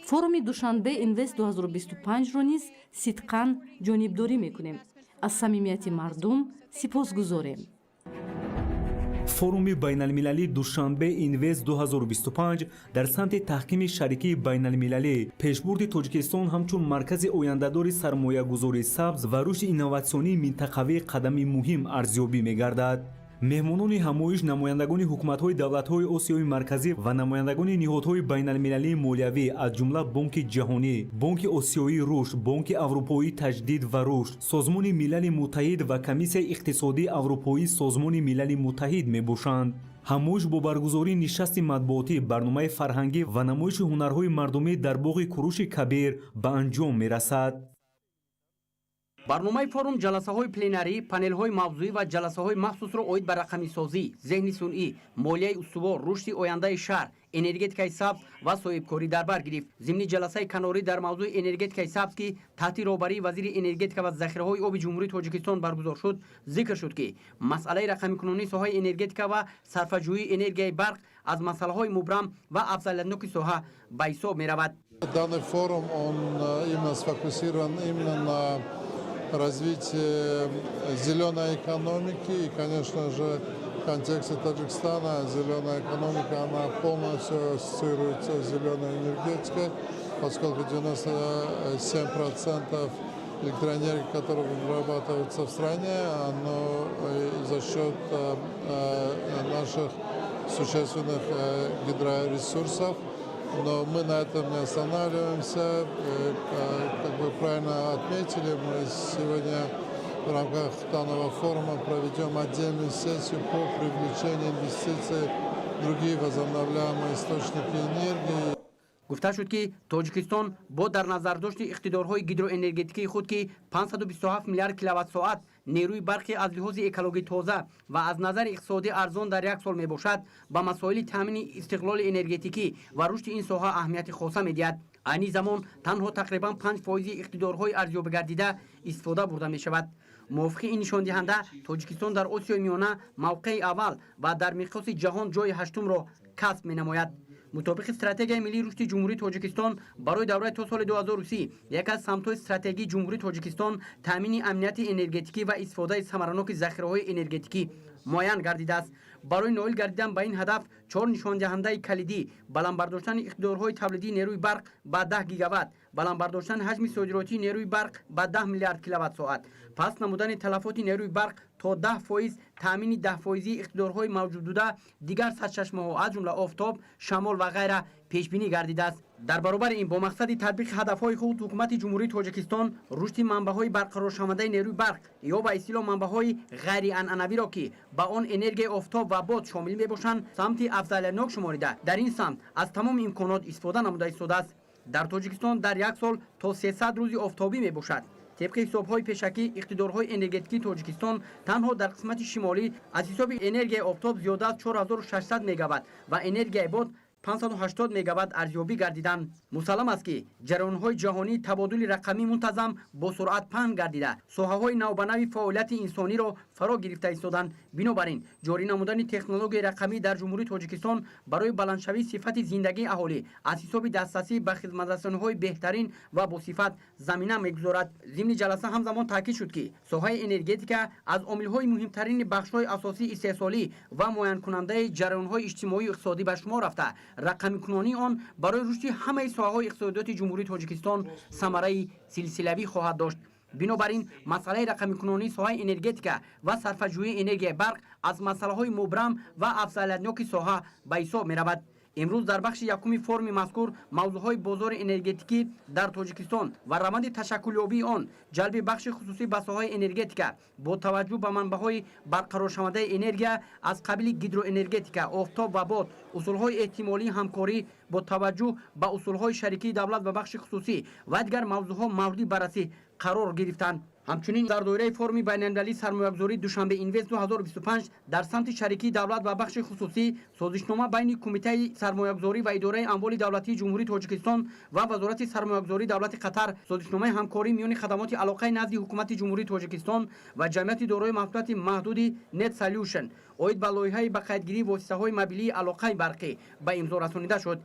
форуми Душанбе Инвест 2025-ро низ сидқан ҷонибдорӣ мекунем. аз самимияти мардум сипосгузорем. форуми байналмилалии Душанбе Инвест 2025 дар самти таҳкими шарикии байналмилалӣ пешбурди Тоҷикистон ҳамчун маркази ояндадори сармоягузории сабз ва рушди инноватсионии минтақавӣ қадами муҳим арзёбӣ мегардад. меҳмонони ҳамоиш намояндагони ҳукуматҳои давлатҳои Осиёи марказӣ ва намояндагони ниҳодҳои байналмилалии молиявӣ аз ҷумла Бонки ҷаҳонӣ, Бонки Осиёии рушд, Бонки Аврупоии таҷдид ва рушд, Созмони Милали Муттаҳид ва Комиссияи иқтисодии Аврупоии Созмони Милали Муттаҳид мебошанд. ҳамоиш бо баргузории нишасти матбуотӣ, барномаи фарҳангӣ ва намоиши ҳунарҳои мардумӣ дар боғи Куруши Кабир ба анҷом мерасад. барномаи форум ҷаласаҳои пленарӣ, панелҳои мавзӯӣ ва ҷаласаҳои махсусро оид ба рақамисозӣ, зеҳни сунъӣ, молияи устувор, рушди ояндаи шаҳр, энергетикаи сабз ва соҳибкорӣ дар бар гирифт. зимни ҷаласаи канорӣ дар мавзӯи энергетикаи сабз ки таҳти роҳбарии вазири энергетика ва захираҳои оби ҷумҳурии Тоҷикистон баргузор шуд, зикр шуд ки масъалаи рақамикунонии соҳаи энергетика ва сарфаҷӯии энергияи барқ аз масъалаҳои мубрам ва афзалиятноки соҳа ба ҳисоб меравад. Данный форум, он именно сфокусирован именно на развитие зеленой экономики и, конечно же, в контексте Таджикистана зеленая экономика, она полностью ассоциируется с зеленой энергетикой, поскольку 97% электроэнергии, которая вырабатывается в стране, оно за счет наших существенных гидроресурсов. Но мы на этом не останавливаемся. Как вы правильно отметили, мы сегодня в рамках данного форума проведем отдельную сессию по привлечению инвестиций в другие возобновляемые источники энергии. гуфта шуд ки тоҷикистон бо дар назардошти иқтидорҳои гидроэнергетикии худ ки 527 миллиард киловаттсоат нерӯи барқи аз лиҳози экологӣ тоза ва аз назари иқтисодӣ арзон дар як сол мебошад ба масоили таъмини истиқлоли энергетикӣ ва рушди ин соҳа аҳамияти хоса медиҳад. айни замон танҳо тақрибан 5% иқтидорҳои арзёбигардида истифода бурда мешавад. мувофиқи ин нишондиҳанда тоҷикистон дар осиёи миёна мавқеи аввал ва дар миқёси ҷаҳон ҷойи ҳаштумро касб менамояд. мутобиқи стратегияи миллии рушди ҷумҳурии тоҷикистон барои давраи то соли 2030 яке аз самтҳои стратегии ҷумҳурии тоҷикистон таъмини амнияти энергетикӣ ва истифодаи самараноки захираҳои энергетикӣ муайян гардидааст. барои ноил гардидан ба ин ҳадаф 4 нишондиҳандаи калидӣ баландбардоштани иқтидорҳои тавлидии нерӯи барқ ба 10 гигаватт, баландбардоштани ҳаҷми содиротии нерӯи барқ ба 10 миллиард киловаттсоат, паст намудани талафоти нерӯи барқ то 10%, таъмини 10%-ии иқтидорҳои мавҷудбуда дигар сарчашмаҳо аз ҷумла офтоб, шамол ва ғайра пешбинӣ гардидааст. дар баробари ин бо мақсади татбиқи ҳадафҳои худ ҳукумати ҷумҳурии тоҷикистон рушди манбаъҳои барқароршавандаи нерӯи барқ ё ба истилоҳ манбаъҳои ғайрианъанавиро ки ба он энергияи офтоб ва бод шомил мебошанд самти афзалиятнок шуморида дар ин самт аз тамоми имконот истифода намуда истодааст. дар тоҷикистон дар як сол то 300 рӯзи офтобӣ мебошад. طبق حساب‌های پیشکی اقتدارهای انرژتیکی تاجیکستان تنها در قسمت شمالی از حساب انرژی آفتاب زیاده از 4600 مگاوات و انرژی باد 580 مگاوات ارزیابی گردیدند. مسلم است که جریان‌های جهانی تبادل رقمی منتظم با سرعت پهن گردیده ساحه‌های نوبنوی فعالیت انسانی را فرا گرفته ایستادند. بنابراین جاری نمودن تکنولوژی رقمی در جمهوری تاجیکستان برای بلندشوی صفت زندگی اهالی از حساب دسترسی به خدمت‌رسانی‌های بهترین و با صفت زمینه می‌گذارد. ضمن جلسه همزمان تاکید شد که ساحه انرژتیک از عامل‌های مهمترین بخش‌های اساسی استحصالی و معین کننده جریان‌های اجتماعی و اقتصادی به شمار رفته. رقمی کنانی آن برای رشد همه ساحه‌های اقتصادی جمهوری تاجیکستان ثمره سلسله‌ای خواهد داشت. بنابراین مسئله رقمی کنانی ساحه انرژتیک و صرفه‌جویی انرژی برق از مسائل مبرم و افزایش‌یابی ساحه به حساب می‌رود. امروز در بخش یکم فرم مذکور موضوعهای بازار انرژتیکی در تاجیکستان و روند تشکلیابی آن جلب بخش خصوصی به ساحه انرژتیک با توجه به منبع‌های برقرار شونده انرژی از قبیل هیدروانرژتیک، آفتاب و باد، اصولهای احتمالی همکاری با توجه به اصولهای شریکی دولت و بخش خصوصی و دیگر موضوعها مورد بررسی قرار گرفتند. همچنین در دوره فرم بین‌المللی سرمایه‌گذاری دوشنبه اینوست 2025 در سمت شریکی دولت و بخش خصوصی سازشنامه بین کمیته سرمایه‌گذاری و اداره اموال دولتی جمهوری تاجیکستان و وزارت سرمایه‌گذاری دولت قطر سازشنامه همکاری میان خدمات علاقه نزد حکومت جمهوری تاجیکستان و جمعیت دارای محصولات محدود نت سولوشن اوید به لایحه به قیدگیری واسطه‌های موبیلی علاقه برقی به امضا رسانیده شد.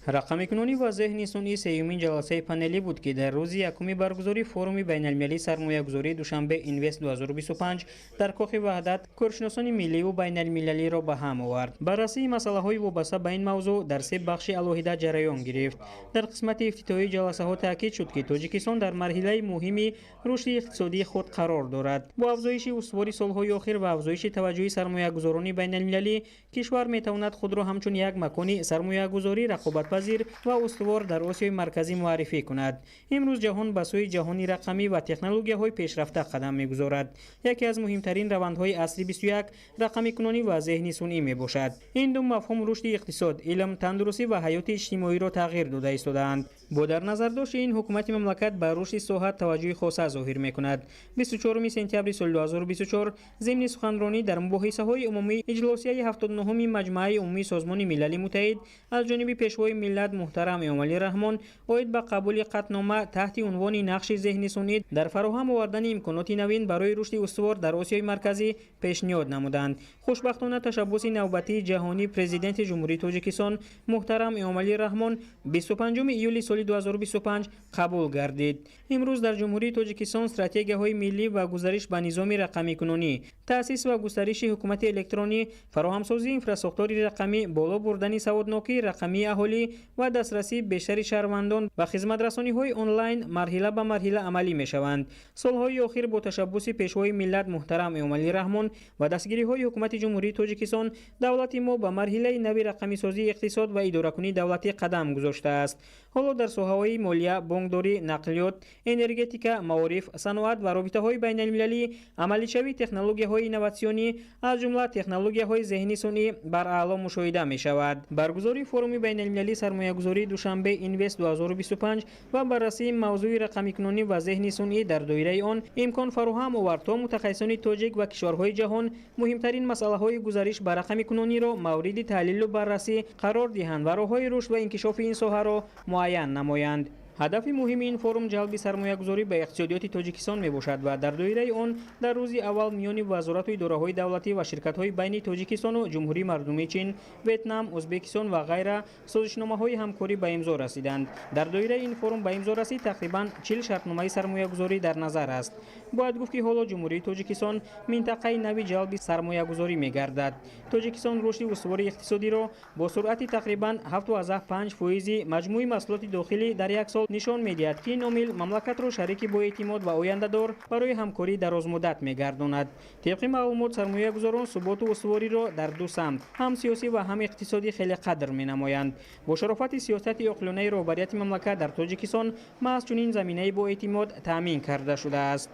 رقم‌کنونی و ذهن سنئی سومین جلسه پنلی بود که در روز یکم برگزاری فروم بین‌المللی سرمایه‌گذاری دوشنبه اینوست 2025 در کاخ وحدت کارشناسان ملی و بین‌المللی را به هم آورد. بررسی مسائل وابسته به این موضوع در سه بخش علیحده جریان گرفت. در قسمت افتتاحی جلسه ها تاکید شد که تاجیکستان در مرحله مهمی رشد اقتصادی خود قرار دارد. با افزایش استواری سال‌های اخیر و افزایش توجه سرمایه‌گذاران بین‌المللی کشور می‌تواند خود را همچون یک مکان سرمایه‌گذاری رقابت پذیر و استوار در آسیای مرکزی معرفی کند. امروز جهان به سوی جهانی رقمی و تکنولوژی‌های پیشرفته قدم می‌گذارد. یکی از مهمترین روندهای اصلی 21 رقمی کنونی و ذهن سنئی میباشد. این دو مفهوم رشد اقتصاد، علم، تندرستی و حیات اجتماعی را تغییر داده ایستادند. با در نظر داشت این حکومت مملکت به رشد ساحه توجه خاص ظاهر می‌کند. 24 سپتامبر سال 2024 ضمن سخنرانی در مباحثه‌های عمومی اجلاسیه 79 مجمع عمومی سازمان ملل متحد از جانب پیشوای ملت محترم امامعلی رحمان اوید به قبول قطعنامه تحت عنوان نقش ذهن سنئی در فراهم آوردن امکانات نوین برای رشد استوار در آسیای مرکزی پیشنهاد نمودند. خوشبختانه تشبث نوبتی جهانی پرزیدنت جمهوری تاجیکستان محترم امامعلی رحمان 25 ایول سال 2025 قبول گردید. امروز در جمهوری تاجیکستان استراتژی‌های ملی و گذارش به نظام رقمی کنونی، تأسیس و گسترش حکومت الکترونی، فراهمسازی اینفراستراکچور رقمی، بالا بردن سوادناکی رقمی اهالی احتمالی و دسترسی بیشتر شهروندان به خدمت‌رسانی‌های آنلاین مرحله به مرحله عملی می‌شوند. سال‌های اخیر با تشبث پیشوای ملت محترم امامعلی رحمان و دستگیری‌های حکومت جمهوری تاجیکستان، دولت ما به مرحله نوی رقمی‌سازی اقتصاد و اداره‌کنی دولتی قدم گذاشته است. حالا در ساحه‌های مالیه، بانکداری، نقلیات، انرژتیکا، معارف، صنعت و رابطه‌های بین‌المللی عملی‌شوی تکنولوژی‌های اینواسیونی از جمله تکنولوژی‌های ذهنی صنعی بر اعلی مشاهده می‌شود. برگزاری فروم بین‌المللی سرمایه‌گذاری دوشنبه اینوست 2025 و بررسی موضوع رقمی‌کنونی و ذهنی صنعی در دایره آن امکان فراهم آورد تا متخصصان تاجیک و کشورهای جهان مهمترین مسائل گزارش بر رقمی‌کنونی را مورد تحلیل و بررسی قرار دهند و راه‌های رشد و انکشاف این ساحه را معین نمایند. هدف مهم این فروم جلب سرمایه‌گذاری به اقتصادیات تاجیکستان میباشد و در دایره آن در روز اول میان وزارت و اداره‌های دولتی و شرکت‌های بین تاجیکستان و جمهوری مردمی چین، ویتنام، ازبکستان و غیره سازشنامه‌های همکاری به امضا رسیدند. در دایره این فروم به امضا رسید تقریباً 40 شرطنامه سرمایه‌گذاری در نظر است. باید گفت که حالا جمهوری تاجیکستان منطقه نوی جلب سرمایه‌گذاری می‌گردد. تاجیکستان رشد استوار اقتصادی را با سرعت تقریباً 7.5% مجموع محصولات داخلی در یک سال نشان می‌دهد که این عامل مملکت را شریک با اعتماد و آینده‌دار برای همکاری درازمدت می‌گرداند. طبق معلومات سرمایه‌گذاران ثبات و استواری را در دو سمت هم سیاسی و هم اقتصادی خیلی قدر می‌نمایند. با شرافت سیاست عاقلانه رهبریت مملکت در تاجیکستان محض چنین زمینه‌ای با اعتماد تأمین کرده شده است.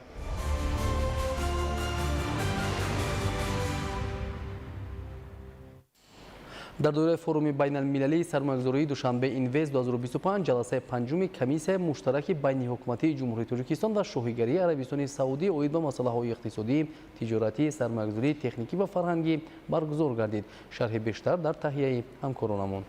در دوره فروم بین المللی سرمایه‌گذاری دوشنبه اینوست 2025 جلسه پنجم کمیسیون مشترک بین حکومت جمهوری تاجیکستان و شاهیگری عربستان سعودی اوید به مسائل اقتصادی، تجارتی، سرمایه‌گذاری، تکنیکی و فرهنگی برگزار گردید. شرح بیشتر در تهیه همکارانمان.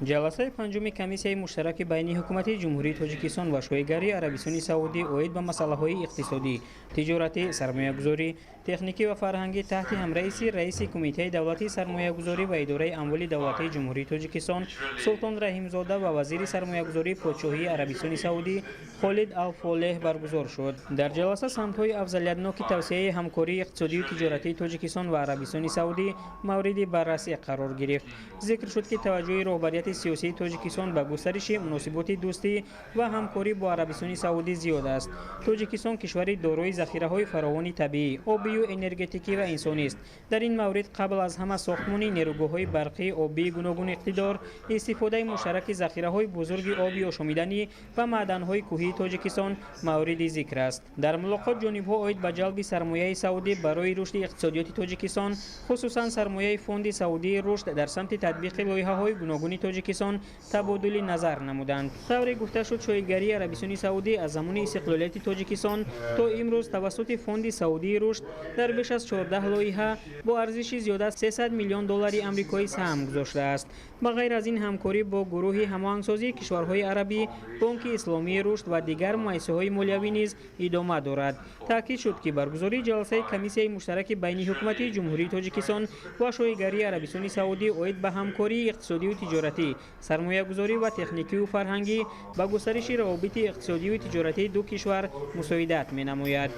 جلسه پنجم کمیسیون مشترک بین حکومت جمهوری تاجیکستان و شاهیگری عربستان سعودی اوید به مسائل اقتصادی، تجارتی، سرمایه‌گذاری، تکنیکی و فرهنگی تحت همرئیسی رئیس کمیته دولتی سرمایه‌گذاری و اداره اموال دولتی جمهوری تاجیکستان سلطان رحیم‌زاده و وزیر سرمایه‌گذاری پادشاهی عربستان سعودی خالد الفالح برگزار شد. در جلسه سمت‌های افضلیت‌ناک توسعه همکاری اقتصادی و تجارتی تاجیکستان و عربستان سعودی مورد بررسی قرار گرفت. ذکر شد که توجه رهبریت سیاسی تاجیکستان به گسترش مناسبات دوستی و همکاری با عربستان سعودی زیاد است. تاجیکستان کشوری دارای ذخیره‌های فراوان طبیعی، آبی و انرژتیکی و انسانی است. در این مورد قبل از همه ساختمان نیروگاه‌های برقی، آبی گوناگون اقتدار، استفاده مشترک ذخیره‌های بزرگ آبی آشامیدنی و معدن‌های کوهی تاجیکستان مورد ذکر است. در ملاقات جانب‌ها اوید به جلب سرمایه سعودی برای رشد اقتصادیات تاجیکستان، خصوصا سرمایه فوند سعودی رشد در سمت تطبیق لایحه‌های گوناگون تاجیکستان تبادل نظر نمودند. طوری گفته شد شاهیگری عربستان سعودی از زمان استقلالیت تاجیکستان تا امروز توسط فوند سعودی رشد در بیش از 14 لایحه با ارزش زیاد از 300 میلیون دلار آمریکایی سهم گذاشته است. بغیر از این همکاری با گروه هماهنگسازی کشورهای عربی، بانک اسلامی رشد و دیگر مؤسسه‌های مالیوی نیز ادامه دارد. تاکید شد که برگزاری جلسه کمیسیون مشترک بین حکومت جمهوری تاجیکستان و شاهیگری عربستان سعودی اوید به همکاری اقتصادی و تجارتی، سرمایه‌گذاری و تکنیکی و فرهنگی با گسترش روابط اقتصادی و تجارتی دو کشور مساعدت می‌نماید.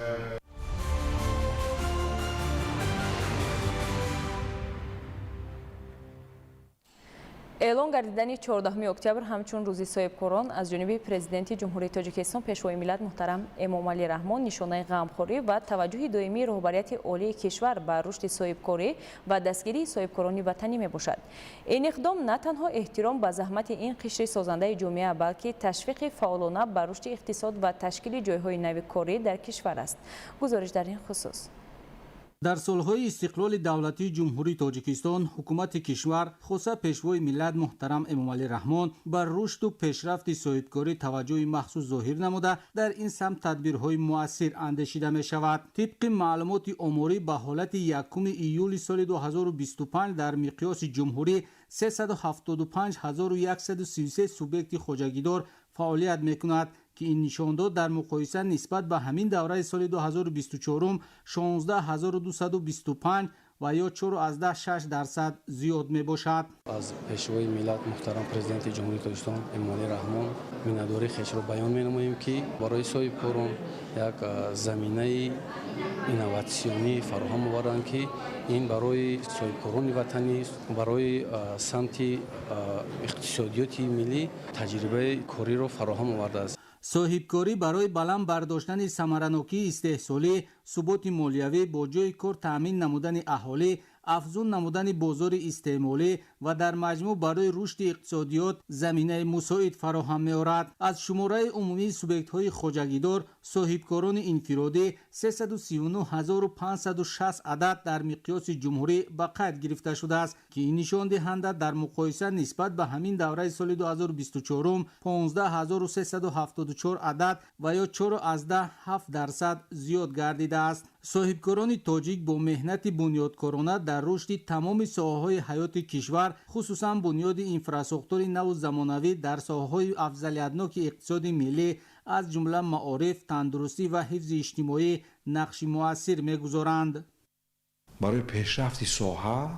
اعلان گردیدن 14 اکتبر همچون روزی صاحبکاران از جانب پرزیدنت جمهوری تاجیکستان پیشوای ملت محترم امامعلی رحمان نشانه غمخوری و توجه دائمی رهبریت عالی کشور به رشد صاحبکاری و دستگیری صاحبکاران وطنی میباشد. این اقدام نه تنها احترام به زحمت این قشر سازنده جامعه بلکه تشویق فعالانه به رشد اقتصاد و تشکیل جایهای نو کاری در کشور است. گزارش در این خصوص. در سالهای استقلال دولتی جمهوری تاجیکستان، حکومت کشور خصوصا پیشوای ملت محترم امامعلی رحمان بر رشد و پیشرفت صاحبکاری توجه مخصوص ظاهر نموده در این سمت تدبیرهای مؤثر اندیشیده می شود. طبق معلومات آماری به حالت 1 ایول سال 2025 در مقیاس جمهوری 375133 سوبیکت خواجگیدار فعالیت می کند که این نشانداد در مقایسه نسبت به همین دوره سال 2024 16225 و یا 4.6% زیاد می باشد. از پیشوای ملت محترم پرزیدنت جمهوری تاجیکستان امامعلی رحمان میناداری خیش را بیان می نماییم که برای صاحب کاران یک زمینه اینوواسیونی فراهم آوردند که این برای صاحب کاران وطنی برای سمت اقتصادیات ملی تجربه کاری را فراهم آورده است. صاحبکاری برای بلند برداشتن ثمرانوکی استحصالی، ثبات مالیوی با جای کار تامین نمودن اهالی، افزون نمودن بازار استعمالی و در مجموع برای رشد اقتصادیات زمینه مساعد فراهم می‌آورد. از شماره عمومی سوبیکت‌های خواجگیدار صاحبکاران انفرادی 339,560 عدد در مقیاس جمهوری به قید گرفته شده است که این نشان دهنده در مقایسه نسبت به همین دوره سال 2024 15,374 عدد و یا 4.7% زیاد گردیده است. صاحبکاران تاجیک با مهنت بنیادکارانه در رشد تمام ساحه‌های حیات کشور خصوصا بنیاد انفراستراکتور نو زمانوی در ساحه‌های افضلیت‌ناک اقتصاد ملی از جمله معارف، تندرستی و حفظ اجتماعی نقش مؤثر می‌گذارند. برای پیشرفت ساحه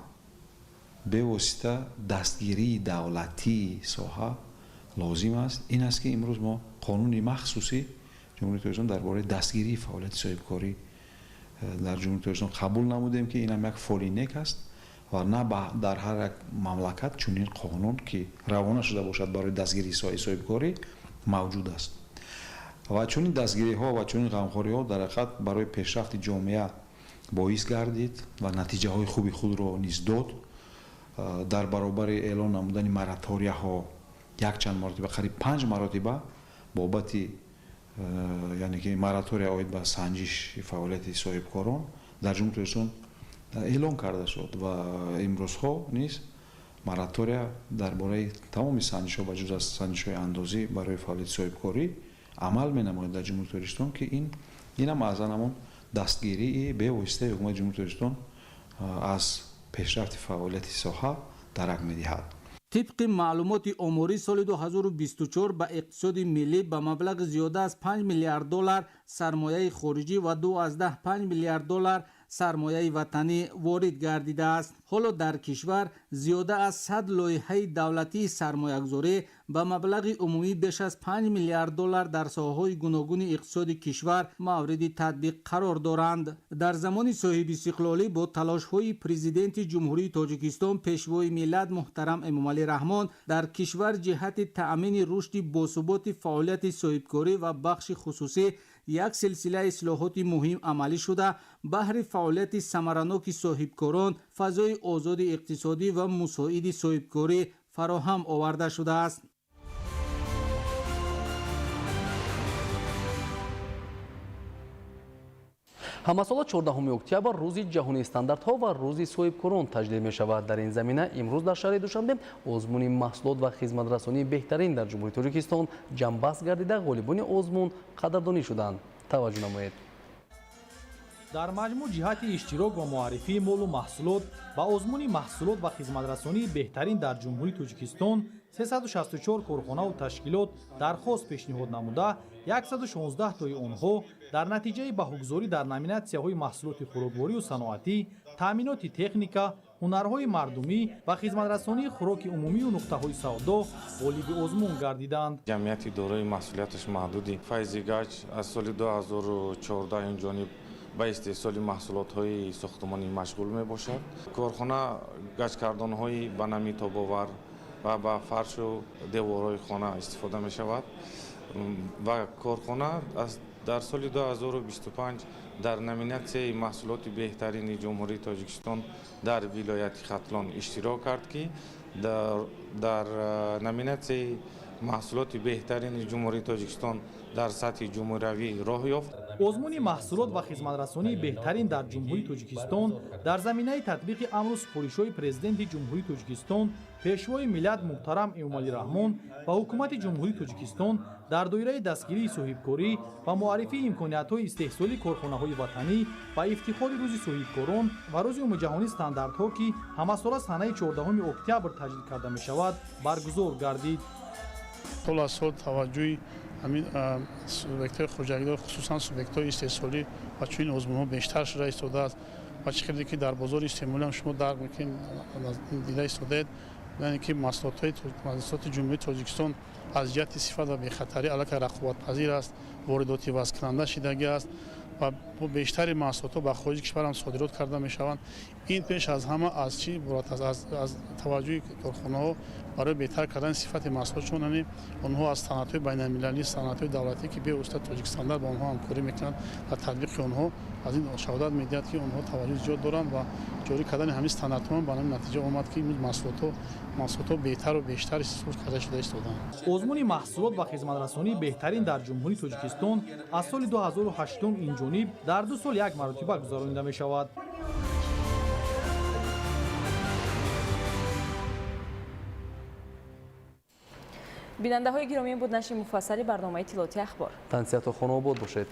به واسطه دستگیری دولتی ساحه لازم است. این است که امروز ما قانون مخصوصی جمهوری تاجیکستان درباره دستگیری فعالیت صاحبکاری در جمهوری تاجیکستان قبول نمودیم که این هم یک فولینک است و نه در هر یک مملکت چنین قانون که روانه شده باشد برای دستگیری صاحبکاری موجود است و چنین دستگیری ها و چنین غمخواری ها در حقیقت برای پیشرفت جامعه باعث گردید و نتیجه های خوبی خود را نیز داد. در برابر اعلان نمودن مراتوریا ها یک چند مرتبه قریب 5 مرتبه بابت یعنی که مراتوریا آید به سنجش فعالیت صاحبکاران در جمهوری تاجیکستان اعلان کرده شد و امروز ها نیز مراتوریا درباره تمام سنجش ها بجز از سنجش های اندازی برای فعالیت صاحبکاری عمل می نماید در جمهوری تاجیکستان که این هم از همون دستگیری به واسطه حکومت جمهوری تاجیکستان از پیشرفت فعالیت ساحه درک می دهد. طبق معلومات آماری سال 2024 به اقتصاد ملی به مبلغ زیاده از 5 میلیارد دلار سرمایه خارجی و 2.5 میلیارد دلار سرمایه وطنی وارد گردیده است. حالا در کشور زیاده از 100 لایحه دولتی سرمایه‌گذاری به مبلغ عمومی بیش از 5 میلیارد دلار در ساحه‌های گوناگون اقتصاد کشور مورد تطبیق قرار دارند. در زمان صاحب استقلالی با تلاش‌های پرزیدنت جمهوری تاجیکستان پیشوای ملت محترم امامعلی رحمان در کشور جهت تأمین رشد باثبات فعالیت صاحبکاری و بخش خصوصی یک سلسله اصلاحات مهم عملی شده بهر فعالیت ثمرانوک صاحبکاران فضای آزاد اقتصادی و مساعد صاحبکاری فراهم آورده شده است. ҳамасола 14 октябр рӯзи ҷаҳонии стандартҳо ва рӯзи соҳибкорон таҷлил мешавад. дар ин замина имрӯз дар шаҳри душанбе озмуни маҳсулот ва хизматрасонии беҳтарин дар ҷумҳурии тоҷикистон ҷамъбаст гардида ғолибони озмун қадрдонӣ шуданд. таваҷҷӯҳ намоед. дар маҷмӯъ ҷиҳати иштирок ва муаррифии молу маҳсулот ба озмуни маҳсулот ва хизматрасонии беҳтарин дар ҷумҳурии тоҷикистон 364 корхонаву ташкилот дархост пешниҳод намуда 116 тои онҳо дар натиҷаи баҳогузорӣ дар номинатсияҳои маҳсулоти хӯрокворию саноатӣ, таъминоти техника, ҳунарҳои мардумӣ ва хизматрасонии хӯроки умумию нуқтаҳои савдо ғолиби озмун гардиданд. ҷамъияти дорои масъулияташ маҳдуди файзи гаҷ аз соли 2014 инҷониб ба истеҳсоли маҳсулотҳои сохтмонӣ машғул мебошад. корхона гаҷкардонҳои ба нами тобовар ва ба фаршу деворҳои хона истифода мешавад ва корхона дар соли 2025 дар номинатсияи маҳсулоти беҳтарини ҷумҳурии тоҷикистон дар вилояти хатлон иштирок кард ки дар номинатсияи маҳсулоти беҳтарини ҷумҳурии тоҷикистон дар сатҳи ҷумҳуриявӣ роҳ ёфт. озмуни маҳсулот ва хизматрасонии беҳтарин дар ҷумҳурии тоҷикистон дар заминаи татбиқи амру супоришҳои президенти ҷумҳурии тоҷикистон пешвои миллат муҳтарам эмомали раҳмон ва ҳукумати ҷумҳурии тоҷикистон дар доираи дастгирии соҳибкорӣ ва муаррифии имкониятҳои истеҳсолии корхонаҳои ватанӣ ба ифтихори рӯзи соҳибкорон ва рӯзи умумиҷаҳонии стандартҳо ки ҳамасола санаи 14 октябр таҷлил карда мешавад баргузор гардид. сол аз сол таваҷҷӯҳи ҳамин субъектҳои хуҷагидор хусусан субъектҳои истеҳсолӣ ва чунин озмунҳо бештар шуда истодааст ва чӣ қадре ки дар бозори истеъмолӣ ҳам шумо дарк мекунед дида истодаед яъне ки маҳсулотҳои ҷумҳурии тоҷикистон аз ҷиҳати сифат ва бехатарӣ аллакай рақобатпазир аст воридоти вазкунанда шидагӣ аст ва бештари маҳсулотҳо ба хориҷи кишвар ҳам содирот карда мешаванд. ин пеш аз ҳама аз чӣ иборат аст аз таваҷҷӯҳи корхонаҳо барои беҳтар кардани сифати маҳсулотшон, яъне онҳо аз санъатҳои байналмилалӣ, санъатҳои давлатӣ ки бевосита тоҷикистондар ба онҳо ҳамкорӣ мекунанд ва татбиқи онҳо аз ин шаҳодат медиҳад ки онҳо таваҷҷӯҳи зиёд доранд ва ҷорӣ кардани ҳамин стандартҳо ба ҳамин натиҷа омад ки имрӯз маҳсулотҳо беҳтару бештар истифода карда шуда истоданд. озмуни маҳсулот ва хизматрасонии беҳтарин дар ҷумҳурии тоҷикистон аз соли 2008 инҷониб дар 2 сол як маротиба гузаронида мешавад. бинандаҳои гиромӣ буд нашри муфассали барномаи тилоти ахбор. тансияту хонобод бошед.